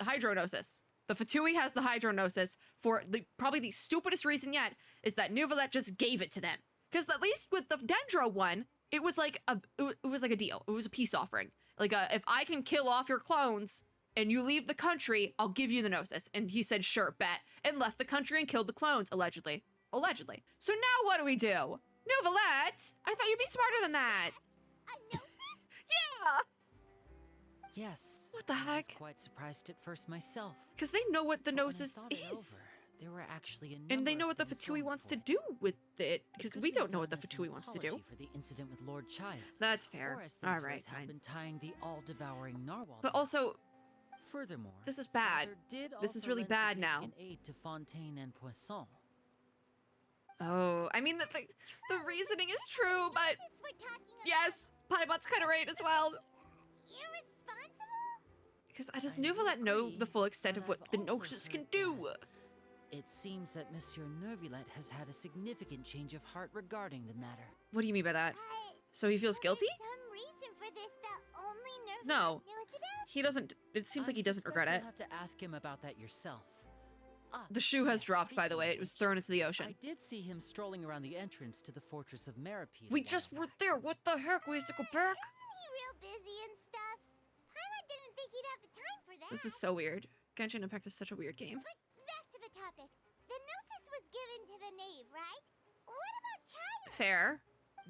Hydronosis. The Fatui has the Hydronosis for probably the stupidest reason yet is that Neuvillette just gave it to them. Because at least with the Dendro one, it was like a deal. It was a peace offering. Like, if I can kill off your clones and you leave the country, I'll give you the Gnosis. And he said, sure, bet. And left the country and killed the clones, allegedly. Allegedly. So now what do we do? Neuvillette, I thought you'd be smarter than that. A Gnosis? Yeah. Yes. What the I heck? was quite surprised at first myself. Because they know what the But when I Gnosis thought it is. over, there were actually a And they number know of what the things Fatui going wants for to it. do with it. It Because could we be don't know what the done as an Fatui wants to do. apology for the incident with Lord Child. That's fair. Or as things All for right, us have fine. been tying the all-devouring narwhal. But to it. also, Furthermore, this is bad. Father did This is also really lend bad now. significant aid to Fontaine and Poisson. oh, I mean, the reasoning is true, but Gnosis we're talking about. yes, Paimon's kind of right as well. Irresponsible? Because does I Neuvillette know agree, the full extent but of what I've the also Gnosis can heard do? It seems that Monsieur Neuvillette has had a significant change of heart regarding the matter. What do you mean by that? But So he feels was guilty? there some reason for this that only Neuvillette No. knows about? He doesn't. It seems like he doesn't regret it. You'll have to ask him about that yourself. Ah, The shoe has yes, dropped, by the speaking way. of It was which, thrown into the I ocean. did see him strolling around the entrance to the fortress of Maripede. We just were there. What the heck? We have to go back? Isn't he real busy and stuff? Paimon didn't think he'd have the time for that. This is so weird. Genshin Impact is such a weird game. But back to the topic. The Gnosis was given to the knave, right? What about Child? Fair.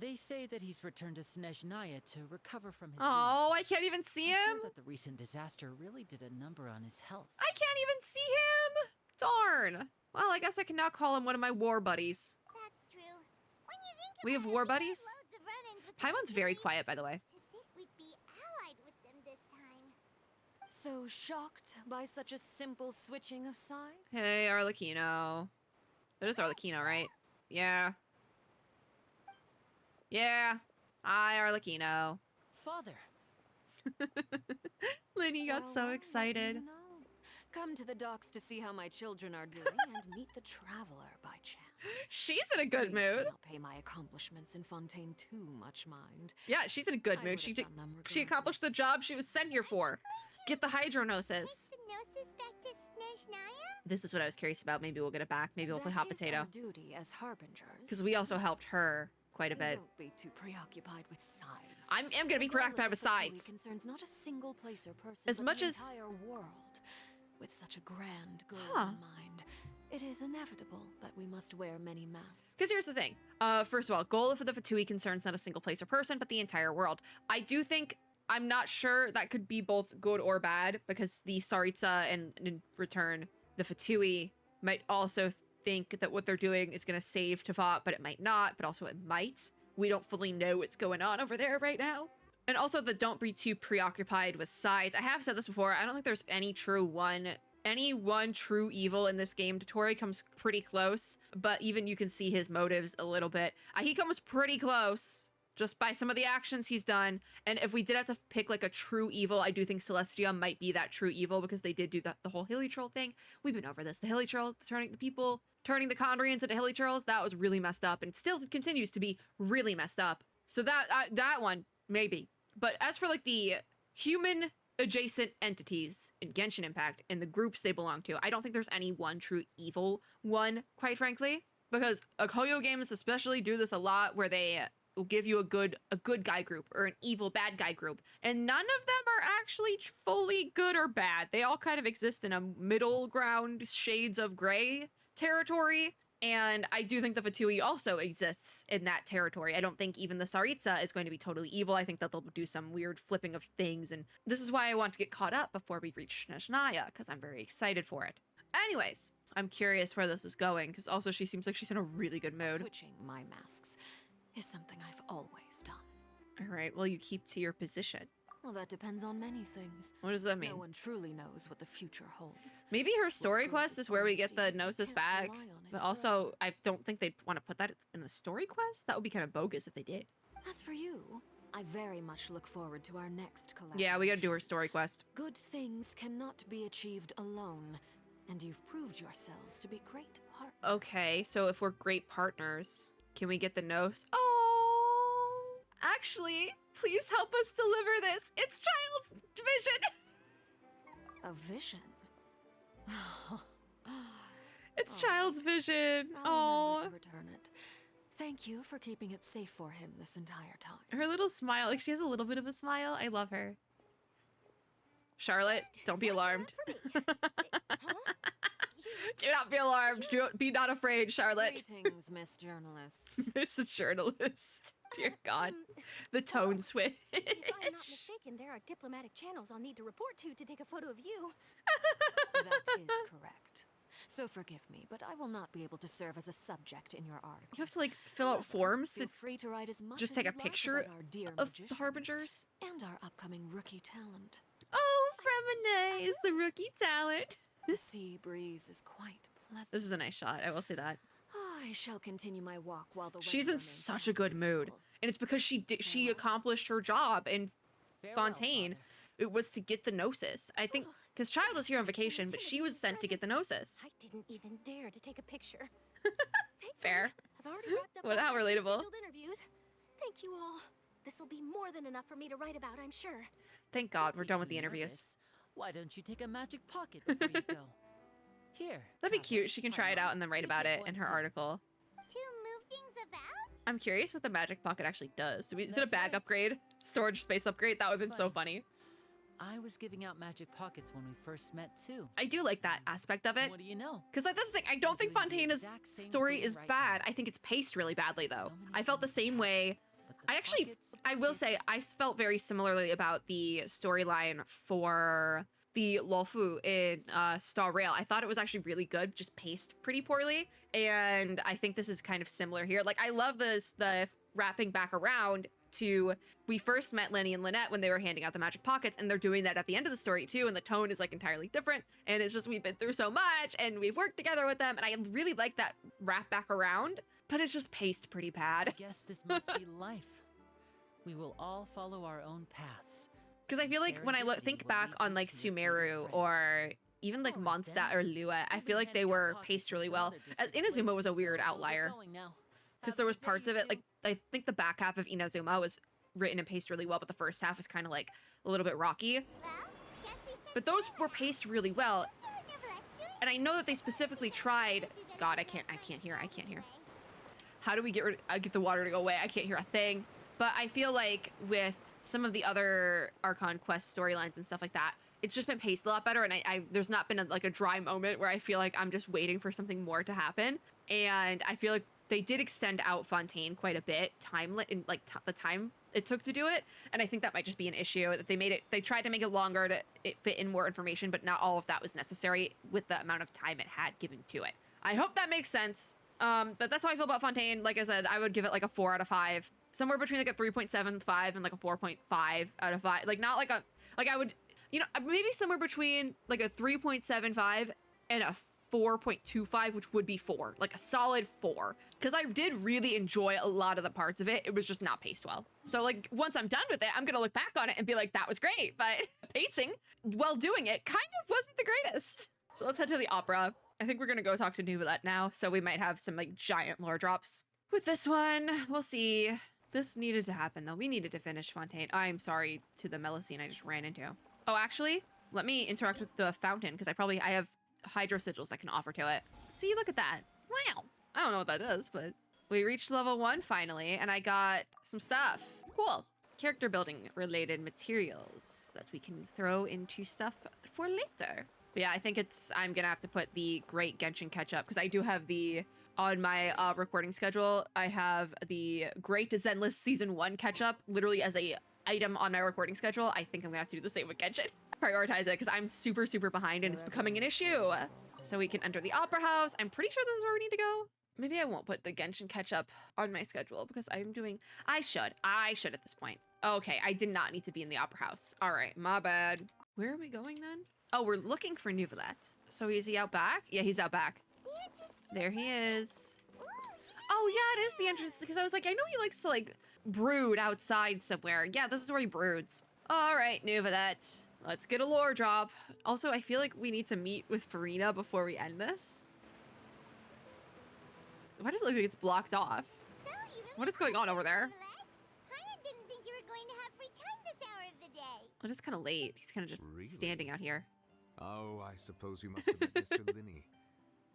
They say that he's returned to Snezhnaya to recover from his Oh, I wounds. can't even see I feel him. that the recent disaster really did a number on his health. I can't even see him. Darn. Well, I guess I can now call him one of my war buddies. That's true. When you think We have about war it, we had buddies? loads of run-ins with the Paimon's very Fatui. quiet, by the way. To think we'd be allied with them this time. So shocked by such a simple switching of sides? Hey, Arlecchino. That is Arlecchino, right? Yeah. Yeah. Hi, Arlecchino. Father, Linny got Well, so well, what do excited. you know? Come to the docks to see how my children are doing and meet the traveler by chance. She's in a good Please do mood. not pay my accomplishments in Fontaine too much mind. Yeah, she's in a good I mood. would She have did, done them she accomplished the regardless. job she was sent here for. Get the Hydronosis. The Gnosis back to Snezhnaya? This is what I was curious about. Maybe we'll get it back. Maybe we'll play That Hot is Potato. our duty as harbingers. Because we also helped Yes. her quite a bit. Don't be too preoccupied with sides. I am going to be The goal of preoccupied the with Fatui sides. concerns not a single place or person, As but much the as- entire world. With such a grand goal Huh. in mind, it is inevitable that we must wear many masks. Because here's the thing. First of all, goal for the Fatui concerns not a single place or person, but the entire world. I do think, I'm not sure that could be both good or bad, because the Saritsa and in return, the Fatui might also think that what they're doing is going to save Tefat, but it might not, but also it might. We don't fully know what's going on over there right now. And also the don't be too preoccupied with sides. I have said this before. I don't think there's any one true evil in this game. Dotori comes pretty close, but even you can see his motives a little bit. He comes pretty close just by some of the actions he's done. And if we did have to pick like a true evil, I do think Celestia might be that true evil because they did do the whole Hilly Troll thing. We've been over this. The Hilly Trolls, turning the Condrians into Hilly Trolls, that was really messed up and still continues to be really messed up. So that one, maybe. But as for like the human adjacent entities in Genshin Impact and the groups they belong to, I don't think there's any one true evil one, quite frankly, because HoYo games especially do this a lot where they will give you a good guy group or an evil bad guy group, and none of them are actually fully good or bad. They all kind of exist in a middle ground, shades of gray territory. And I do think the Fatui also exists in that territory. I don't think even the Saritsa is going to be totally evil. I think that they'll do some weird flipping of things. And this is why I want to get caught up before we reach Snezhnaya, because I'm very excited for it. Anyways, I'm curious where this is going, because also she seems like she's in a really good mood. Switching my masks is something I've always done. All right, well, you keep to your position. Well, that depends on many things. What does that mean? No one truly knows what the future holds. Maybe her story good quest is is where we get the honesty if you Gnosis can't back, rely on it but forever. also I don't think they'd want to put that in the story quest. That would be kind of bogus if they did. As for you, I very much look forward to our next collaboration. Yeah, we gotta do her story quest. Good things cannot be achieved alone, and you've proved yourselves to be great partners. Okay, so if we're great partners, can we get the nose? Oh, actually, please help us deliver this. It's Child's vision. A vision? It's Child's vision. I'll Oh, remember to return it. Thank you for keeping it safe for him this entire time. her little smile. Like, she has a little bit of a smile. I love her. Charlotte, don't be alarmed. Do not be alarmed. Be not afraid, Charlotte. Greetings, Miss Journalist. Miss Journalist. Dear God. The tone switch. If I'm not mistaken, there are diplomatic channels I'll need to report to take a photo of you. That is correct. So forgive me, but I will not be able to serve as a subject in your article. You have to, like, fill out forms Feel to free to write as much just as take a you like picture about our dear of the magicians Harbingers. and our upcoming rookie talent. Oh, Fremine is the rookie talent. The sea breeze is quite pleasant. This is a nice shot. I will say that. I shall continue my walk while the She's weather in remains such a good mood. favorable. And it's because she accomplished her job in Fontaine. It was to get the Gnosis. I think, because Child was here on vacation, but she was sent to get the Gnosis. I didn't even dare to take a picture. Fair. I've already wrapped up What- how all my relatable. scheduled interviews. Thank you all. This will be more than enough for me to write about, I'm sure. Thank God Don't we're be done with too the interviews. nervous. Why don't you take a magic pocket before you go? Here. That'd be try cute. it. She can Come try it on, out and then write you about take it in one her too. article. To move things about? I'm curious what the magic pocket actually does. Is it a That's bag right. upgrade? Storage space upgrade? That would have been so funny. I was giving out magic pockets when we first met too. I do like that aspect of it. What do you know? Because that's the thing. I don't think doing the Fontaine's exact same story thing is right bad. now. I think it's paced really badly, though. So many I felt the things same way. But the I actually, pockets, I will say, I felt very similarly about the storyline for the Luofu in Star Rail. I thought it was actually really good, just paced pretty poorly. And I think this is kind of similar here. Like, I love the wrapping back around to, we first met Lenny and Lynette when they were handing out the magic pockets, and they're doing that at the end of the story too, and the tone is like entirely different, and it's just, we've been through so much, and we've worked together with them, and I really like that wrap back around, but it's just paced pretty I bad. guess this must be life. We will all follow our own paths. Because I feel like when I think back on like Sumeru or even like Mondstadt or Lua, I feel like they were paced really well. Inazuma was a weird outlier because there was parts of it, like I think the back half of Inazuma was written and paced really well, but the first half was kind of like a little bit rocky. Well, guess we said But those were paced really well, so never let's do it. and I know that they specifically tried. God, I can't hear. How do we get the water to go away? I can't hear a thing. But I feel like with some of the other Archon Quest storylines and stuff like that, it's just been paced a lot better, and I there's not been a dry moment where I feel like I'm just waiting for something more to happen. And I feel like they did extend out Fontaine quite a bit, the time it took to do it, and I think that might just be an issue that they tried to make it longer to fit in more information, but not all of that was necessary with the amount of time it had given to it. I hope that makes sense. But that's how I feel about Fontaine. Like I said, I would give it like a 4 out of 5. Somewhere between like a 3.75 and like a 4.5 out of 5. Like not like a, like I would, maybe somewhere between like a 3.75 and a 4.25, which would be 4, like a solid 4. Because I did really enjoy a lot of the parts of it. It was just not paced well. So like once I'm done with it, I'm gonna look back on it and be like, that was great. But pacing while doing it kind of wasn't the greatest. So let's head to the opera. I think we're gonna go talk to Nouvellette now. So we might have some like giant lore drops. With this one, we'll see. This needed to happen though. We needed to finish Fontaine. I'm sorry to the Melusine I just ran into. Oh, actually, let me interact with the fountain because I have hydro sigils I can offer to it. See, look at that. Wow. I don't know what that is, but we reached level 1 finally, and I got some stuff. Cool. Character building related materials that we can throw into stuff for later. But yeah, I think I'm gonna have to put the Great Genshin catch up because I do have on my recording schedule, I have the Great Zenless Season 1 catch up literally as a item on my recording schedule. I think I'm gonna have to do the same with Genshin. Prioritize it because I'm super, super behind and it's becoming an issue. So we can enter the Opera House. I'm pretty sure this is where we need to go. Maybe I won't put the Genshin catch up on my schedule because I should at this point. Okay, I did not need to be in the Opera House. All right, my bad. Where are we going then? Oh, we're looking for Nouvellette. So is he out back? Yeah, he's out back. There he is. Oh, Oh, yeah, it is the entrance, because I was like, I know he likes to, like, brood outside somewhere. Yeah, this is where he broods. All right, Nuvolette, let's get a lore drop. Also, I feel like we need to meet with Farina before we end this. Why does it look like it's blocked off? So, you really What is going on over there? Paimon didn't think you were going to have free time this hour of the day. Well, it's kind of late. He's kind of just standing out here. Oh, I suppose you must have met Mr. Linney.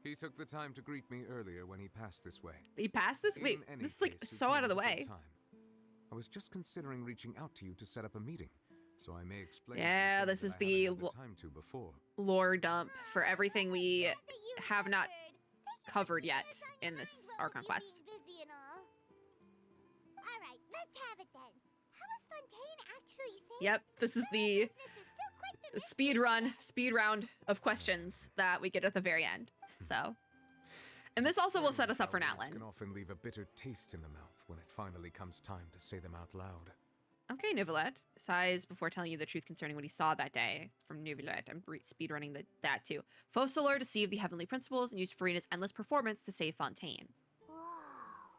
He took the time to greet me earlier when he passed this way. He passed this? Wait, In any this is like case, you so came out of the at a good way. time. I was just considering reaching out to you to set up a meeting, so I may explain. Yeah, some this things is that I haven't the had time to before. lore dump for everything we Glad that you have not remembered. Thank you for covered keeping yet us on in your this mind, Archon you quest. being busy and all. All right, let's have it then. How was Fontaine actually saved? Yep, this is the This is still quite the speed round of questions that we get at the very end. So, and this also will set us up for Our words Natlan. can often leave a bitter taste in the mouth when it finally comes time to say them out loud. Okay, Nuvolette sighs before telling you the truth concerning what he saw that day from Nuvolette. I'm speedrunning that too. Focalor deceived the heavenly principles and used Farina's endless performance to save Fontaine. Whoa.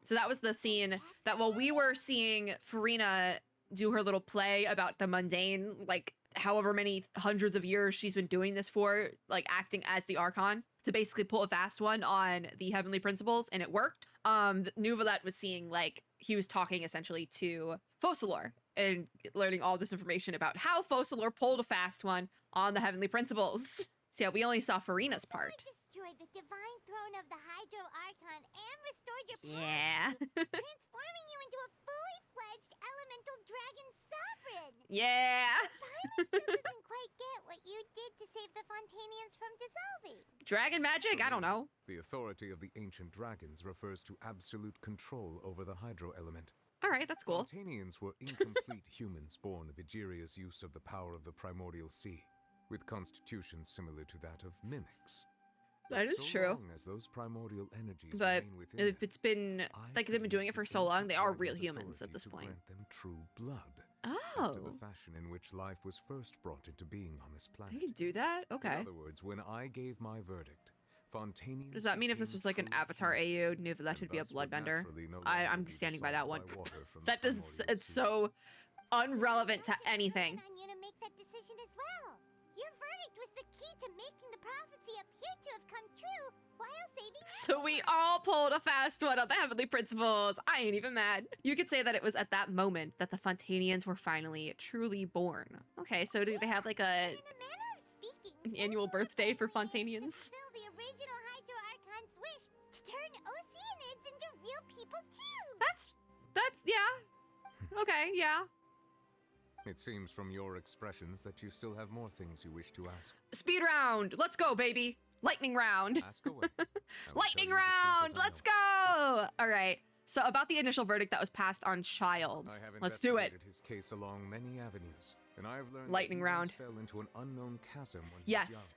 So that was the scene that while we were seeing Farina do her little play about the mundane, like however many hundreds of years she's been doing this for, like acting as the Archon to basically pull a fast one on the heavenly principles, and it worked. Nuvolette was seeing, like, he was talking essentially to Focalor and learning all this information about how Focalor pulled a fast one on the heavenly principles. So yeah, we only saw Farina's part. Destroyed the divine throne of the Hydro Archon and restored your power, Yeah. transforming you into a fully fledged elemental dragon sovereign. Yeah. Paimon still doesn't quite get what you did to save the Fontainians from dissolving. Dragon magic? I don't know. The authority of the ancient dragons refers to absolute control over the hydro element. All right, that's cool. Fontainians were incomplete humans born of Egeria's use of the power of the primordial sea, with constitutions similar to that of mimics. That is So true. long as those primordial energies But remain within if them, it's been, I like, they've been doing it use for the so long, ancient they are real dragon's humans at authority this to point. grant them true blood. Oh. After the fashion in which life was first brought into being on this planet. You can do that? Okay. In other words, when I gave my verdict, Fontainians Does that mean if this became was like an true Avatar humans, AU, Nuvolette and would be a thus would bloodbender? naturally no I'm longer be standing by that one. dissolved by water from That the does, primordial it's sea. so unrelevant to Counting anything. on you to make that decision as well. Your verdict was the key to making the prophecy appear to have come true while saving. So we all pulled a fast one on the heavenly principles. I ain't even mad. You could say that it was at that moment that the Fontainians were finally truly born. Okay, so do they have like In a manner of speaking, an annual birthday for Fontainians? fulfill the original Hydro Archon's wish to turn Oceanids into real people too. That's, yeah. Okay, yeah. It seems from your expressions that you still have more things you wish to ask. Speed round. Let's go, baby. Lightning round. Ask away. I will tell Lightning you the truth round. as I Let's know it. go. All right. So about the initial verdict that was passed on Child. I have Let's do it. investigated his case along many avenues, and I have learned Lightning that he round. once fell into an unknown chasm when he Yes. was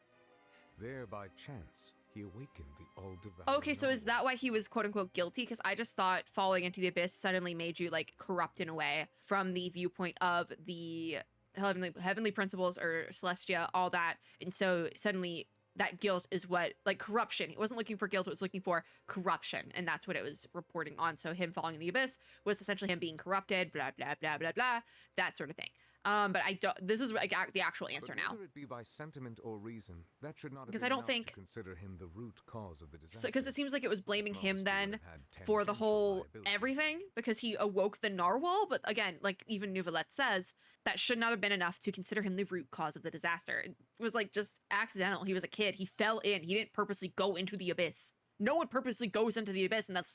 young. There, by chance, he awakened the all-devouring Okay, so is knowledge. that why he was quote unquote guilty? Because I just thought falling into the abyss suddenly made you like corrupt in a way from the viewpoint of the heavenly principles or Celestia, all that. And so suddenly that guilt is what, like, corruption. He wasn't looking for guilt, it was looking for corruption. And that's what it was reporting on. So him falling in the abyss was essentially him being corrupted, blah, blah, blah, blah, blah, that sort of thing. But I don't, this is like the actual answer But now. whether it be by sentiment or reason, that should not have Because been I don't enough think- to consider him the root cause of the disaster. So, because it seems like it was blaming him Most then would have had for the tangential whole liabilities. everything because he awoke the narwhal. But again, like even Nuvolette says, that should not have been enough to consider him the root cause of the disaster. It was like just accidental. He was a kid. He fell in. He didn't purposely go into the abyss. No one purposely goes into the abyss unless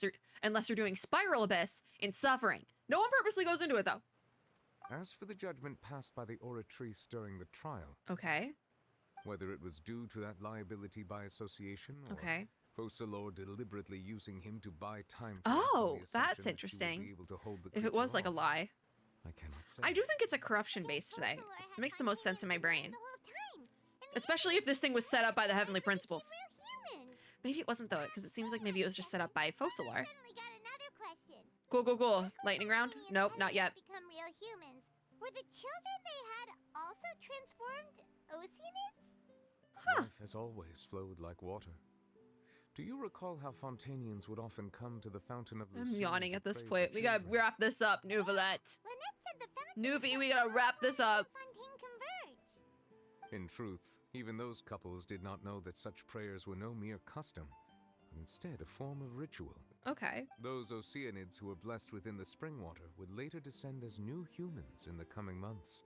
they're doing spiral abyss in suffering. No one purposely goes into it though. As for the judgment passed by the Oratrice during the trial, Okay. whether it was due to that liability by association or Okay. Focalor deliberately using him to buy time for us on Oh, the that's assumption that she would interesting. be able to hold the If it was creature like a off, lie. I cannot say. I do think it's a corruption based today. It makes the most sense in my brain. Especially if this thing was set up by the heavenly principles. Maybe it wasn't though, because it seems like maybe it was just set up by Focalor. Suddenly got another question. Cool, cool, cool. Lightning round? Fontainians Nope, hadn't not yet. Become real humans. Were the children they had also transformed Oceanids? Life has always flowed like water. Do you recall how Fontainians would often come to the Fountain of I'm Lucerne yawning to at this pray point. for We gotta children? wrap this up, Nouvellette. Lynette said the fountain Newfie, we gotta wrap this up. Fontaine converge. In truth, even those couples did not know that such prayers were no mere custom, but instead a form of ritual. Okay. Those Oceanids who were blessed within the spring water would later descend as new humans in the coming months.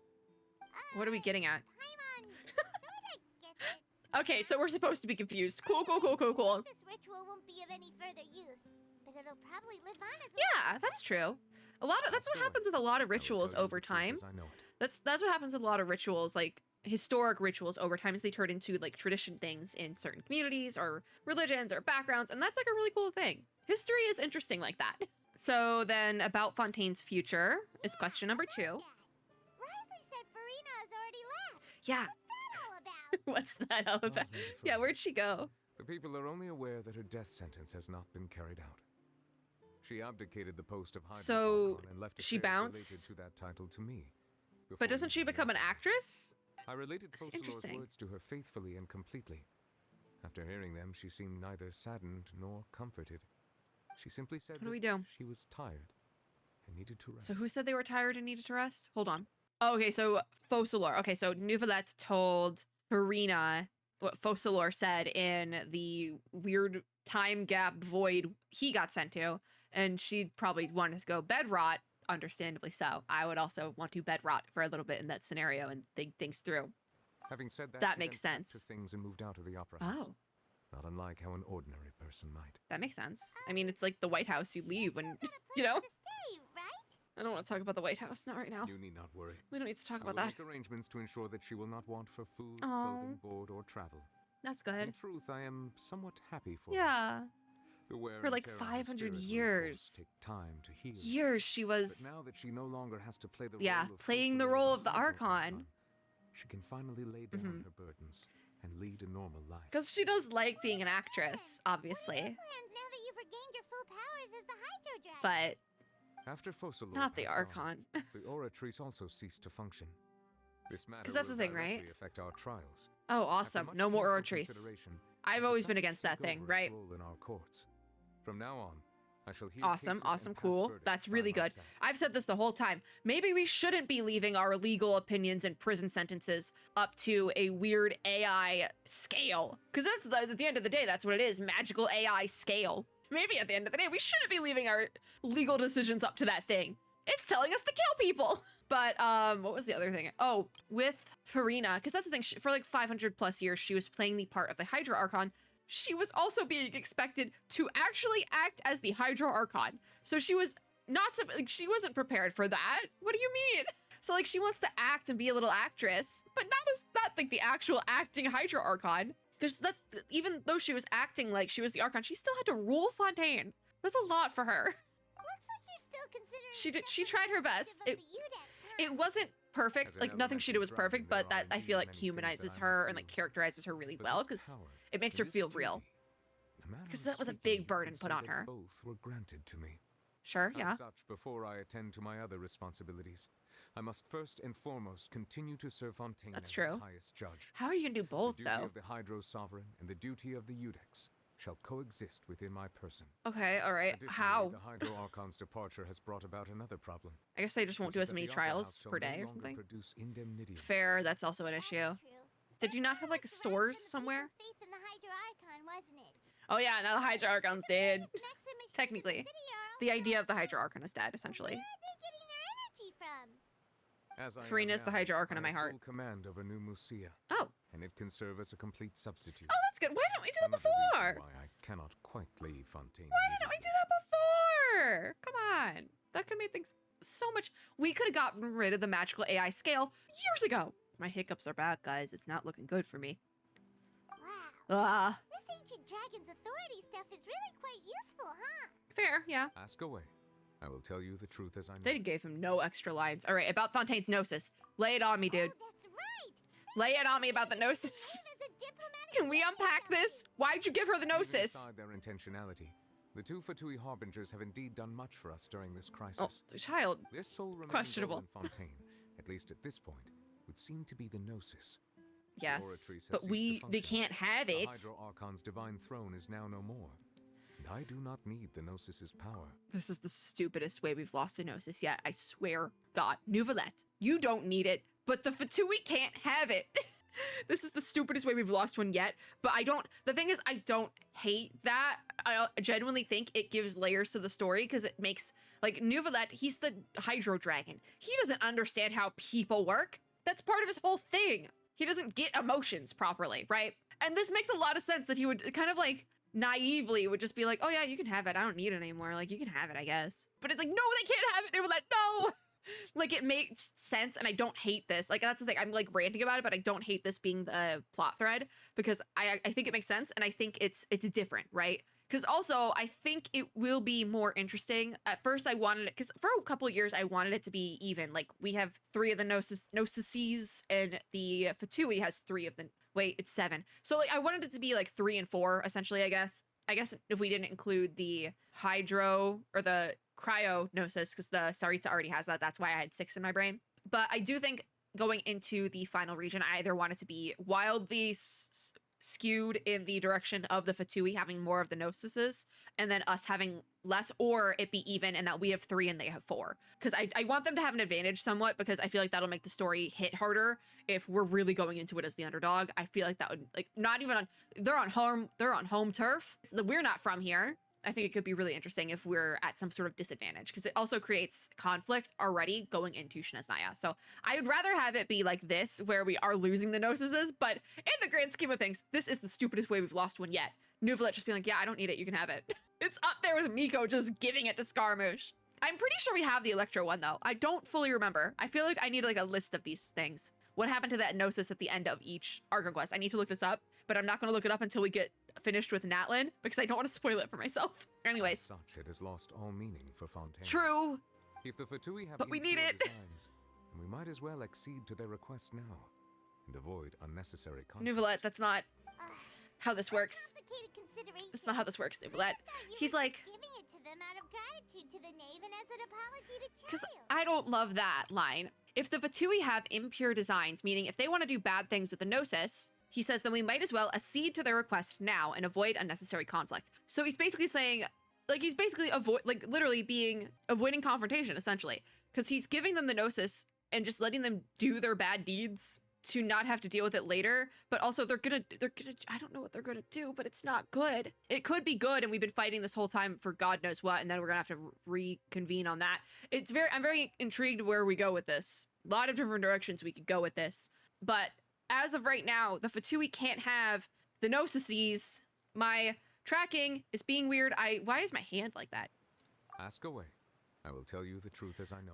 What are we getting at? Paimon sorta gets it. Okay, so we're supposed to be confused. Cool. This ritual won't be of any further use, but it'll probably live on as Yeah, that's true. That's what happens with a lot of rituals over time. I know it. That's what happens with a lot of rituals, like historic rituals over time, is they turn into like tradition things in certain communities or religions or backgrounds, and that's like a really cool thing. History is interesting like that. So then about Fontaine's future is question number 2. Risley said Farina has already left. Yeah. What's that all about? What's that all about? Yeah, where'd she go? The people are only aware that her death sentence has not been carried out. She abdicated the post of Hydra So, Archon and left she affairs related bounced? to that title to me. But before doesn't she leaving become an Empire. actress? I related Focalor's Interesting. words to her faithfully and completely. After hearing them, she seemed neither saddened nor comforted. She simply said What do we that do? she was tired and needed to rest. So who said they were tired and needed to rest? Hold on. Oh, okay, so Focalor. Okay, so Nouvellette told Farina what Focalor said in the weird time gap void he got sent to, and she probably wanted to go bed rot, understandably so. I would also want to bed rot for a little bit in that scenario and think things through. Having said that, That she makes then packed sense. her things and moved out of the opera house. Oh, Not unlike how an ordinary person might. that makes sense. I mean, it's like the White House. You leave when, you know? To stay, right? I don't want to talk about the White House, not right now. You need not worry. We don't need to talk I about will that. make arrangements to ensure that she will not want for food, Aw. clothing, board, or travel. That's In good. truth, I am somewhat happy for her. Yeah. The wear For and like tear on her 500 spirit will, of course, years. take time to heal. Years she But was... now that she no longer has to play the Yeah, role of playing the Focalor, role of the Hydro Archon. she can finally lay down Mhm. her burdens and lead a normal life. Because she does like being an actress, obviously. Plans now that you've regained your full powers as the Hydro Dragon. But After Focalor not the passed on, Archon. the Oratrice also ceased to function. This matter 'Cause that's will the thing, right? directly affect our trials. Oh, After awesome. much No more careful Oratrice. consideration, I've I always been decided to against that take thing, over its right? role in our courts. From now on, I shall hear Awesome, cases awesome, and pass cool. verdicts That's by really good. myself. I've said this the whole time. Maybe we shouldn't be leaving our legal opinions and prison sentences up to a weird AI scale. Because at the end of the day, that's what it is, magical AI scale. Maybe at the end of the day, we shouldn't be leaving our legal decisions up to that thing. It's telling us to kill people. But what was the other thing? Oh, with Farina, because that's the thing, for like 500 plus years, she was playing the part of the Hydra Archon. She was also being expected to actually act as the Hydro Archon. So she was not, like, she wasn't prepared for that. What do you mean? So like she wants to act and be a little actress, but not like the actual acting Hydro Archon. Because that's, even though she was acting like she was the Archon, she still had to rule Fontaine. That's a lot for her. Looks like you're still considering She did, she stepping tried her into the best. perspective of the Udex, huh? It wasn't perfect, As an like nothing she did was elemental perfect, dragon, but there that are I feel like indeed many things humanizes that I her must and like do. characterizes her really But well this because power it makes and her this feel real. duty, in a manner 'Cause of that was a speaking, big you burden could put say on that her. Both were granted to me. Sure, As yeah. such, before I attend to my other responsibilities, I must first and foremost continue to serve Fontaine That's as true. its highest judge. How are you gonna do both the duty though? of the Hydro Sovereign and the duty of the Udex shall coexist within my person. Okay, all right. Additionally, How? the Hydro Archon's departure has brought about another problem. I guess they just won't which do is as that many the Opera trials House shall per no day or longer something. produce indemnity. Fair, that's also an issue. That's true. Did you not have like That was stores the somewhere? people's faith in the Hydro Archon, wasn't it? Oh yeah, now the Hydra Archon's dead. These Maximus and Technically. City are The also- idea of the Hydra Archon is dead, essentially. Where are they getting their energy from? As I am Farina's the now, Hydra Archon I in my have heart. full command over New Musia, Oh. and it can serve as a complete substitute. Oh, that's good. Why didn't we do that Another reason before? why I cannot quite leave Fontaine. Why didn't we do that before? Come on. That could have made things so much. We could have gotten rid of the magical AI scale years ago. My hiccups are back, guys. It's not looking good for me. Wow. This ancient dragon's authority stuff is really quite useful, huh? Fair, yeah. Ask away. I will tell you the truth as I know. They gave him no extra lines. All right, about Fontaine's Gnosis. Lay it on me, dude. Oh, that's right. Lay it on me about the Gnosis. As a diplomatic Can we agent or unpack this? something. Why'd you give her the Leaving Gnosis? aside their intentionality, the two Fatui Harbingers have indeed done much for us during this Oh, crisis. the child. Their sole remaining questionable. goal in Fontaine, at least at this point, would seem to be the Gnosis. Yes, Laboratories have but ceased to they function. can't have The it. Hydro Archon's divine throne is now no more. And I do not need the Gnosis' power. This is the stupidest way we've lost a Gnosis yet. I swear, God. Neuvillette, you don't need it, but the Fatui can't have it. This is the stupidest way we've lost one yet, but the thing is, I don't hate that. I genuinely think it gives layers to the story because it makes, like, Neuvillette, he's the Hydro Dragon. He doesn't understand how people work. That's part of his whole thing. He doesn't get emotions properly, right? And this makes a lot of sense that he would kind of like naively would just be like, oh yeah, you can have it. I don't need it anymore. Like, you can have it, I guess. But it's like, no, they can't have it. They were like, no. Like, it makes sense, and I don't hate this. Like, that's the thing. I'm like ranting about it, but I don't hate this being the plot thread because I think it makes sense, and I think it's different, right? Because also, I think it will be more interesting. At first, I wanted it, because for a couple of years, I wanted it to be even. Like, we have 3 of the Gnosises, and the Fatui has 3 of the... Wait, it's 7. So, like, I wanted it to be, like, 3 and 4, essentially, I guess. I guess if we didn't include the Hydro, or the Cryo Gnosis, because the Saritsa already has that. That's why I had 6 in my brain. But I do think going into the final region, I either want it to be wildly skewed in the direction of the Fatui having more of the Gnosises, and then us having less, or it be even and that we have 3 and they have 4. Because I want them to have an advantage somewhat, because I feel like that'll make the story hit harder if we're really going into it as the underdog. I feel like that would, like, not even on, they're on home turf. We're not from here. I think it could be really interesting if we're at some sort of disadvantage, because it also creates conflict already going into Shinesnaya. So I would rather have it be like this, where we are losing the Gnosises, but in the grand scheme of things, this is the stupidest way we've lost one yet. Neuvillette just being like, yeah, I don't need it, you can have it. It's up there with Miko just giving it to Scaramouche. I'm pretty sure we have the Electro one, though. I don't fully remember. I feel like I need, like, a list of these things. What happened to that Gnosis at the end of each Archon quest? I need to look this up, but I'm not going to look it up until we get finished with Natlin, because I don't want to spoil it for myself. Anyways. Such it has lost all meaning for Fontaine. True. If the Fatui have but we need it. Designs, we might as well accede to their request now and avoid unnecessary conflict. Neuvillette, that's not how this works. That's not how this works, Neuvillette. He's like, giving it to them out of gratitude to the knave and as an apology to because Child. I don't love that line. If the Fatui have impure designs, meaning if they want to do bad things with the Gnosis, he says, then we might as well accede to their request now and avoid unnecessary conflict. So he's basically saying, like, he's basically avoiding confrontation, essentially. Because he's giving them the Gnosis and just letting them do their bad deeds to not have to deal with it later. But also they're gonna, I don't know what they're gonna do, but it's not good. It could be good, and we've been fighting this whole time for God knows what, and then we're gonna have to reconvene on that. I'm very intrigued where we go with this. A lot of different directions we could go with this. But as of right now, the Fatui can't have the Gnosises. My tracking is being weird. Why is my hand like that? Ask away. I will tell you the truth as I know.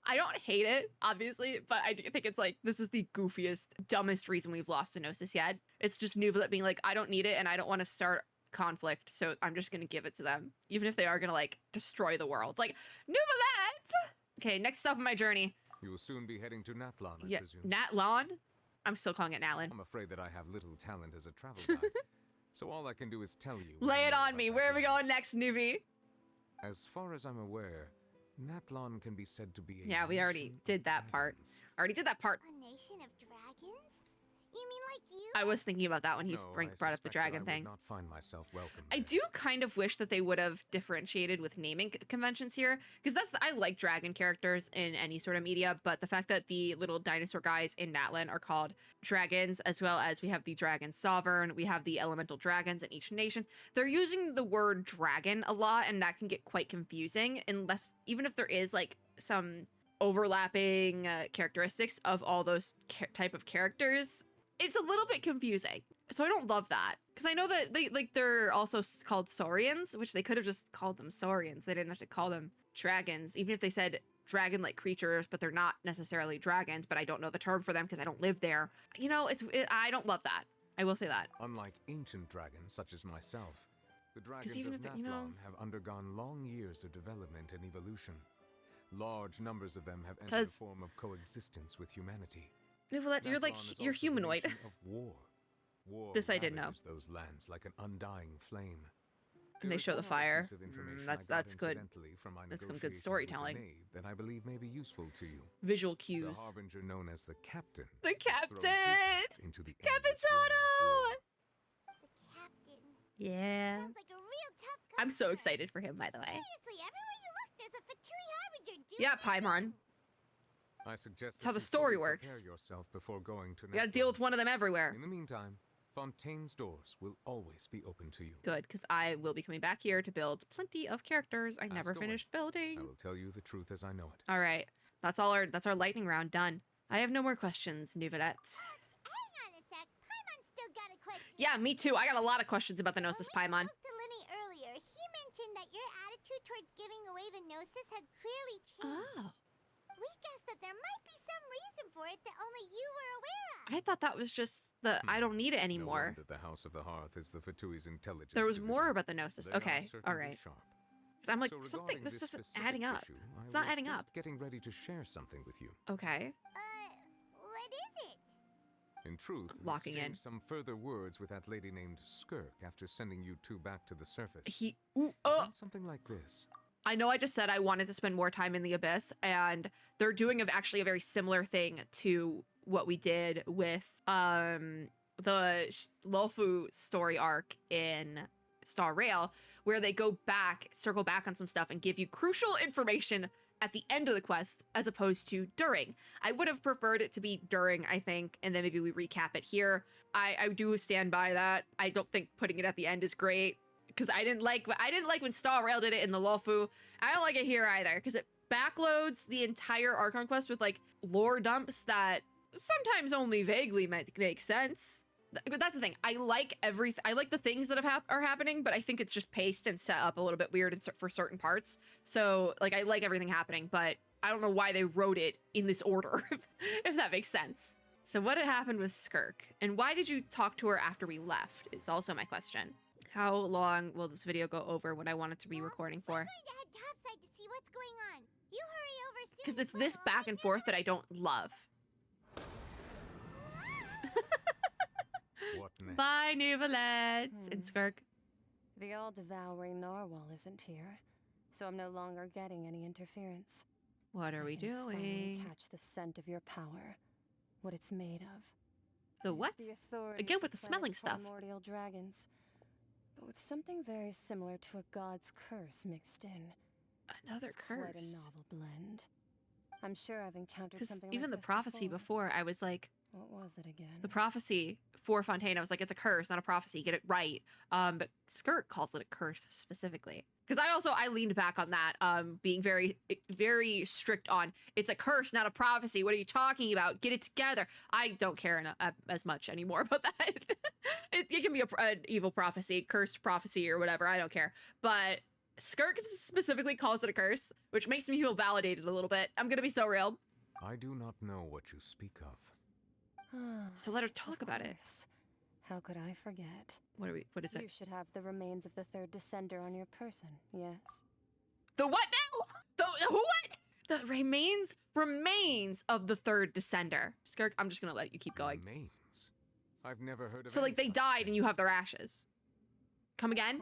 I don't hate it, obviously, but I do think it's like, this is the goofiest, dumbest reason we've lost a Gnosis yet. It's just Neuvillette being like, I don't need it and I don't want to start conflict, so I'm just going to give it to them. Even if they are going to, like, destroy the world. Like, Neuvillette! Okay, next stop on my journey. You will soon be heading to Natlan, I presume. Natlan? I'm still calling it Natlin. I'm afraid that I have little talent as a travel guide, so all I can do is tell you. Lay it on me. Where are we going next, Nuvi? As far as I'm aware, Natlan can be said to be a Yeah, we already did that part. A nation of dragons? You mean like you? I was thinking about that when he brought up the dragon I thing. would not find myself welcome I do kind of wish that they would have differentiated with naming conventions here, because I like dragon characters in any sort of media, but the fact that the little dinosaur guys in Natlan are called dragons, as well as we have the dragon sovereign, we have the elemental dragons in each nation, they're using the word dragon a lot, and that can get quite confusing, unless, even if there is like some overlapping characteristics of all those type of characters, it's a little bit confusing. So I don't love that, because I know that they're also called saurians, which they could have just called them saurians. They didn't have to call them dragons, even if they said dragon-like creatures, but they're not necessarily dragons. But I don't know the term for them because I don't live there. You know, I don't love that. I will say that. Unlike ancient dragons such as myself, the dragons of even if Natlan have undergone long years of development and evolution. Large numbers of them have entered a form of coexistence with humanity. Neuvillette, you're humanoid. Of war. War this I didn't know. Those lands like an undying flame. And they There is show the one other fire. piece of information That's I got good. incidentally from my That's some good negotiations with the storytelling. knave that I believe may be useful to you. Visual The cues. harbinger known as the captain. The has thrown his captain! hat into the endless realm of war. The captain. Yeah. Sounds like a real tough I'm so customer. excited for him, by the way. Seriously, everywhere you look, there's a Fatui Harbinger, dude. Yeah, Paimon. I suggest That's how that the you story fully works. Prepare yourself before going to You gotta deal with one of them everywhere. In the meantime, Fontaine's doors will always be open to you. Good, because I will be coming back here to build plenty of characters I never away. finished building. I will tell you the truth as I know it. All right, that's our lightning round done. I have no more questions, Nouvelette. Hang on a sec. Paimon still got a question. Yeah, me too. I got a lot of questions about the Gnosis When we Paimon. spoke to Linny earlier, he mentioned that your attitude towards giving away the Gnosis had clearly changed. Oh, We guessed that there might be some reason for it that only you were aware of. I thought that was just the I don't need it No anymore. wonder the House of the Hearth is the Fatui's intelligence. There was division. more about the Gnosis. They are Okay, certainly all right. sharp. Because I'm like, So something, regarding this this isn't specific adding up. issue, It's I not was adding just up. Getting ready to share something with you. Okay. What is it? In truth, we Locking in. exchanged some further words with that lady named Skirk after sending you two back to the surface. Ooh, Went something like this. I know I just said I wanted to spend more time in the Abyss, and they're doing actually a very similar thing to what we did with the Lolfu story arc in Star Rail, where they go back, circle back on some stuff, and give you crucial information at the end of the quest as opposed to during. I would have preferred it to be during, I think, and then maybe we recap it here. I do stand by that. I don't think putting it at the end is great, because I didn't like when Star Rail did it in the Lolfu. I don't like it here either, because it backloads the entire Archon quest with like lore dumps that sometimes only vaguely make sense. But that's the thing. I like everything. I like the things that are happening, but I think it's just paced and set up a little bit weird for certain parts. So like I like everything happening, but I don't know why they wrote it in this order, if that makes sense. So what had happened with Skirk, and why did you talk to her after we left? Is also my question. How long will this video go over what I wanted to be recording for? We're going to head topside to see what's going on. You hurry over soon. Because it's this back and forth that I don't love. What next? Bye, Nouvelette and Skirk. The all-devouring narwhal isn't here, so I'm no longer getting any interference. What are I we can finally doing? catch the scent of your power, what it's made of. The It is what? the authority Again of with the smelling planet's stuff. Primordial dragons, but with something very similar to a god's curse mixed in. Another It's curse. quite a novel blend. I'm sure I've encountered Because something even like the this prophecy before, I was like, What was it again? the prophecy for Fontaine, I was like, it's a curse, not a prophecy. Get it right. But Skirk calls it a curse specifically. Because I leaned back on that, being very, very strict on, it's a curse, not a prophecy. What are you talking about? Get it together. I don't care as much anymore about that. it can be an evil prophecy, cursed prophecy, or whatever. I don't care. But Skirk specifically calls it a curse, which makes me feel validated a little bit. I'm gonna be so real. I do not know what you speak of. So let her talk about it. How could I forget? What is it? You should have the remains of the third descender on your person, yes? The what now? The what? The remains of the third descender. Skirk, I'm just gonna let you keep going. Remains? I've never heard of So any like they such died thing. and you have their ashes. Come again?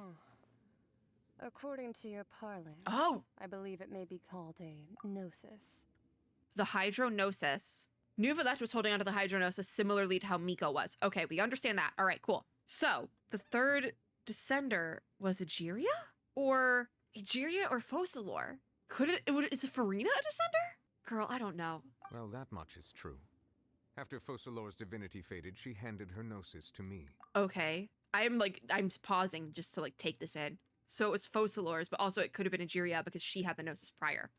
According to your parlance, I believe it may be called a gnosis. The hydronosis. Nouvelette was holding onto the hydronosis similarly to how Miko was. Okay, we understand that. All right, cool. So the third descender was Egeria? Or Focalor? Is Farina a descender? Girl, I don't know. Well, that much is true. After Focalor's divinity faded, she handed her gnosis to me. Okay. I'm pausing just to like take this in. So it was Focalor's, but also it could have been Egeria because she had the gnosis prior.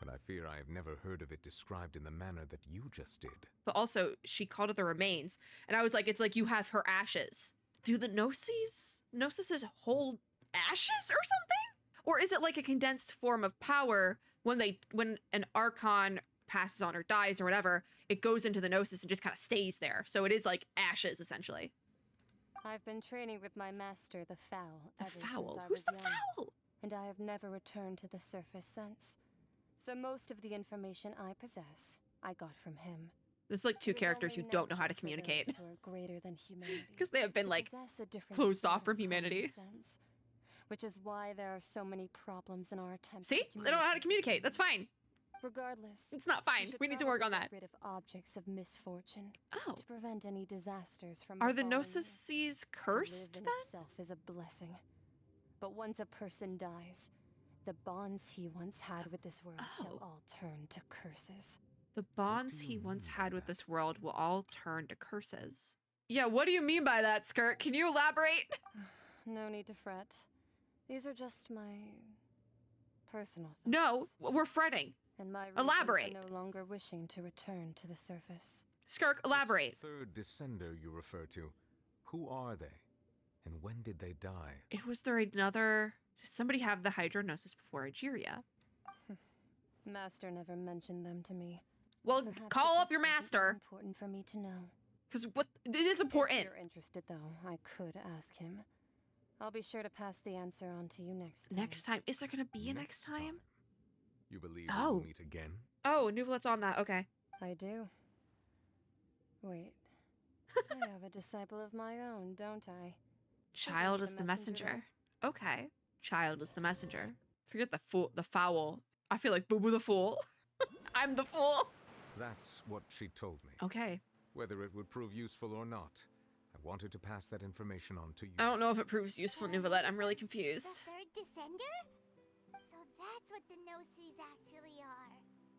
But I fear I have never heard of it described in the manner that you just did. But also, she called it the remains. And I was like, it's like you have her ashes. Do the Gnoses hold ashes or something? Or is it like a condensed form of power when an Archon passes on or dies or whatever, it goes into the Gnosis and just kind of stays there. So it is like ashes, essentially. I've been training with my master, the Fowl, ever Fowl? since I Who's was the young, Fowl? and I have never returned to the surface since. So most of the information I possess, I got from him. There's like two It is characters who only don't know how to natural for communicate. those who are greater than humanity Because they have been to like possess a different closed sort off of from common humanity. sense. which is why there are so many problems in our attempts. See? They don't know how to communicate. That's fine. Regardless, it's not fine. We need to work on that. Get rid of objects of misfortune. Oh. To prevent any disasters from Are the befalling Gnosis cursed to live in then? itself is a blessing. But once a person dies, the bonds he once had with this world shall all turn to curses. The bonds he once had with this world will all turn to curses. Yeah, what do you mean by that, Skirt? Can you elaborate? No need to fret. These are just my personal thoughts. No, we're fretting. And my elaborate. no longer wishing to return to the surface. Skirk, elaborate. This third descender you refer to, who are they? And when did they die? Was there another... Did somebody have the Hydronosis before Egeria? Master never mentioned them to me. Well, Perhaps call it up your just wasn't master. Important for me to know. Because what it is important. If you're interested, though, I could ask him. I'll be sure to pass the answer on to you next time. Next time? Is there going to be a next time? You believe Oh. we'll meet again? Oh, Nuvolet's on that. Okay. I do. Wait. I have a disciple of my own, don't I? Child is the messenger. Okay. Child is the messenger. Forget the foul. I feel like Boo Boo the fool. I'm the fool. That's what she told me. Okay. Whether it would prove useful or not, I wanted to pass that information on to you. I don't know if it proves useful, Nuvolet. I'm really confused. The third descender? So that's what the Gnosis actually are.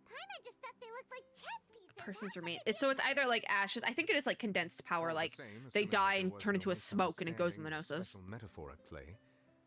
Paimon just thought they looked like chess pieces. Person's remain. It's either like ashes. I think it is like condensed power. All the Like same, they assuming die that and there turn was into no a smoke and it goes in the misunderstanding, Gnosis. special metaphor at play.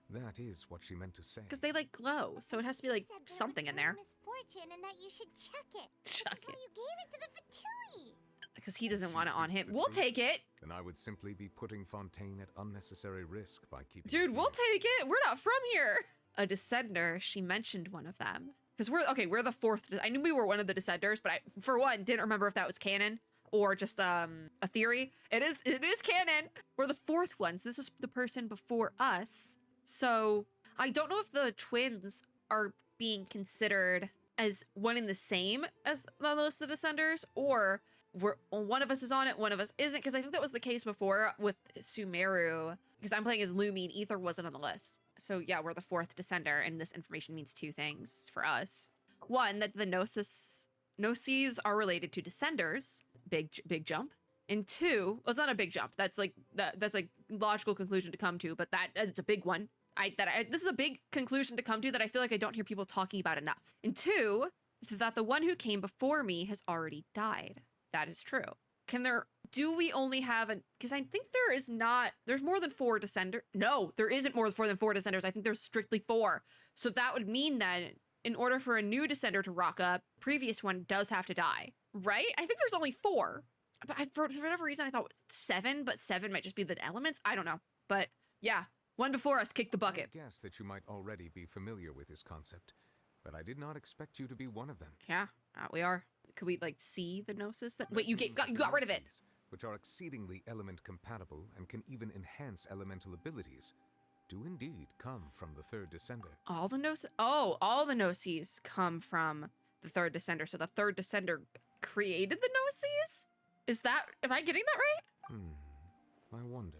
That is what she meant to say. Because they like glow, so it has to be like something in there. Misfortune and that you should check it. Chuck Which is why it. you gave it to the Fatui. Because he doesn't want it She on speaks him. the We'll truth. take it. Then I would simply be putting Fontaine at unnecessary risk by keeping Dude, it we'll here. take it. We're not from here. A descender, she mentioned one of them. Because we're the fourth. I knew we were one of the descenders, but I, for one, didn't remember if that was canon or just a theory. It is canon. We're the fourth ones. This is the person before us. So I don't know if the twins are being considered as one and the same as the list of descenders, or one of us is on it, one of us isn't, because I think that was the case before with Sumeru, because I'm playing as Lumi and Ether wasn't on the list. So yeah, we're the fourth descender, and this information means two things for us. One, that the Gnosis are related to descenders, big jump. And two, well, it's not a big jump. That's like logical conclusion to come to, but it's a big one. This is a big conclusion to come to that I feel like I don't hear people talking about enough. And two, that the one who came before me has already died. That is true. Do we only have because I think there's more than 4 descenders. No, there isn't more than 4 descenders. I think there's strictly 4. So that would mean that in order for a new descender to rock up, previous one does have to die, right? I think there's only 4. But for whatever reason, I thought it was 7, but 7 might just be the elements. I don't know. But yeah, one before us kicked the bucket. I guess that you might already be familiar with this concept, but I did not expect you to be one of them. Yeah, we are. Could we like see the Gnosis? Wait, you got rid of it. Which are exceedingly element compatible and can even enhance elemental abilities, do indeed come from the third descender. All the Gnosis come from the third descender. So the third descender created the Gnosis? Am I getting that right? I wonder.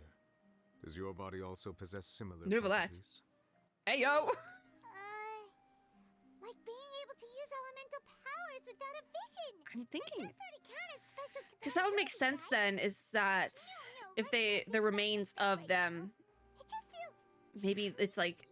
Does your body also possess similar Nuvolet. properties? Hey, yo! Like being able to use elemental powers without a vision. I'm thinking. That sort of count as special Because that would make sense then, is that if the remains of them, It just feels maybe it's like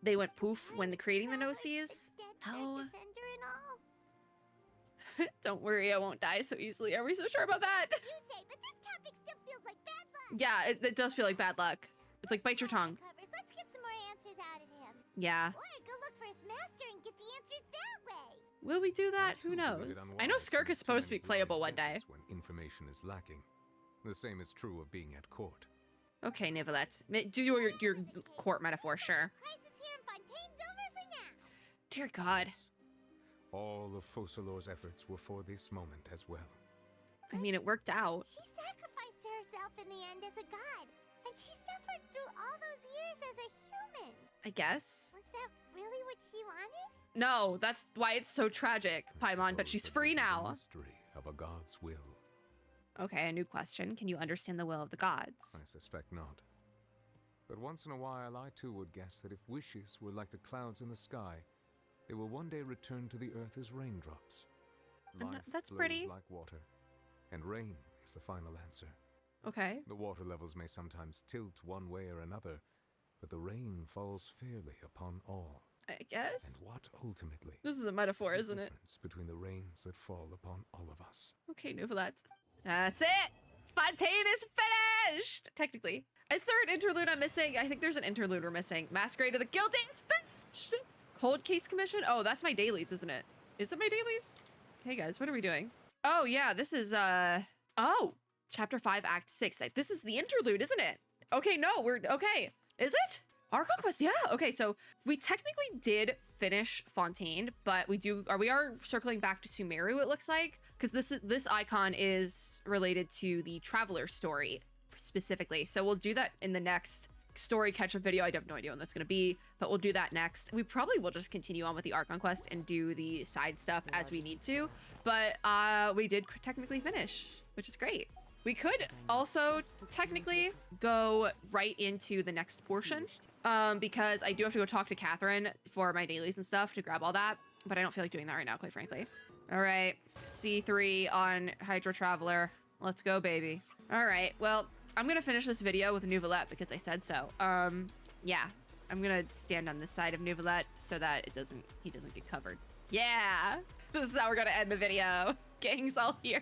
they went poof when creating the Gnosis? No. descender and all. Don't worry, I won't die so easily. Are we so sure about that? You say, but this topic still feels like bad luck. Yeah, it does feel like bad luck. It's like bite your tongue. Covers. Let's get some more answers out of him. Yeah. Or go look for his master and get the answers that way. Will we do that? Who knows? I know Skirk is supposed to be playable one day. When information is lacking. The same is true of being at court. Okay, Nivolet. Do your court metaphor, sure. Crisis here in Fontaine's over for now. Dear God. All of Focalor's efforts were for this moment as well. I mean, it worked out. She sacrificed herself in the end as a god, and she suffered through all those years as a human. I guess. Was that really what she wanted? No, that's why it's so tragic, Paimon, but she's free The now. mystery of a god's will. Okay, a new question. Can you understand the will of the gods? I suspect not. But once in a while, I too would guess that if wishes were like the clouds in the sky, they will one day return to the earth as raindrops. Life That's flows pretty. like water, and rain is the final answer. Okay. The water levels may sometimes tilt one way or another, but the rain falls fairly upon all. I guess. And what ultimately This is a metaphor, is the isn't it? difference between the rains that fall upon all of us? Okay, Novelette. That's it! Fontaine is finished! Technically. Is there an interlude I'm missing? I think there's an interlude we're missing. Masquerade of the Guilty is finished! Cold Case Commission? Oh, that's my dailies, isn't it? Is it my dailies? Hey guys, what are we doing? Oh yeah, this is, oh! Chapter 5, Act 6. This is the interlude, isn't it? Okay, no, okay. Is it? Our Conquest, yeah. Okay, so we technically did finish Fontaine, but we are circling back to Sumeru, it looks like, because this icon is related to the Traveler story specifically. So we'll do that in the next story catch-up video. I have no idea when that's going to be, but we'll do that next. We probably will just continue on with the Archon quest and do the side stuff as we need to, but we did technically finish, which is great. We could also technically go right into the next portion, because I do have to go talk to Catherine for my dailies and stuff to grab all that, but I don't feel like doing that right now, quite frankly. All right, C3 on Hydro Traveler. Let's go, baby. All right, well, I'm gonna finish this video with Novelette because I said so. Yeah, I'm gonna stand on this side of Novelette so that he doesn't get covered. Yeah, this is how we're gonna end the video. Gang's all here.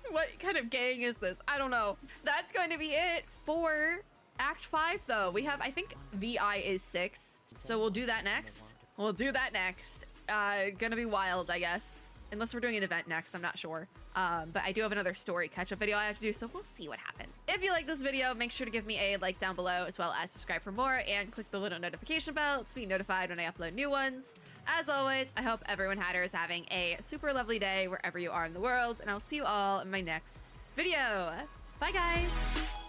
What kind of gang is this? I don't know. That's going to be it for Act 5, though. We have, I think, VI is 6. So we'll do that next. Gonna be wild, I guess. Unless we're doing an event next, I'm not sure. But I do have another story catch-up video I have to do, so we'll see what happens. If you like this video, make sure to give me a like down below, as well as subscribe for more, and click the little notification bell to be notified when I upload new ones. As always, I hope everyone Hatter is having a super lovely day wherever you are in the world, and I'll see you all in my next video. Bye, guys!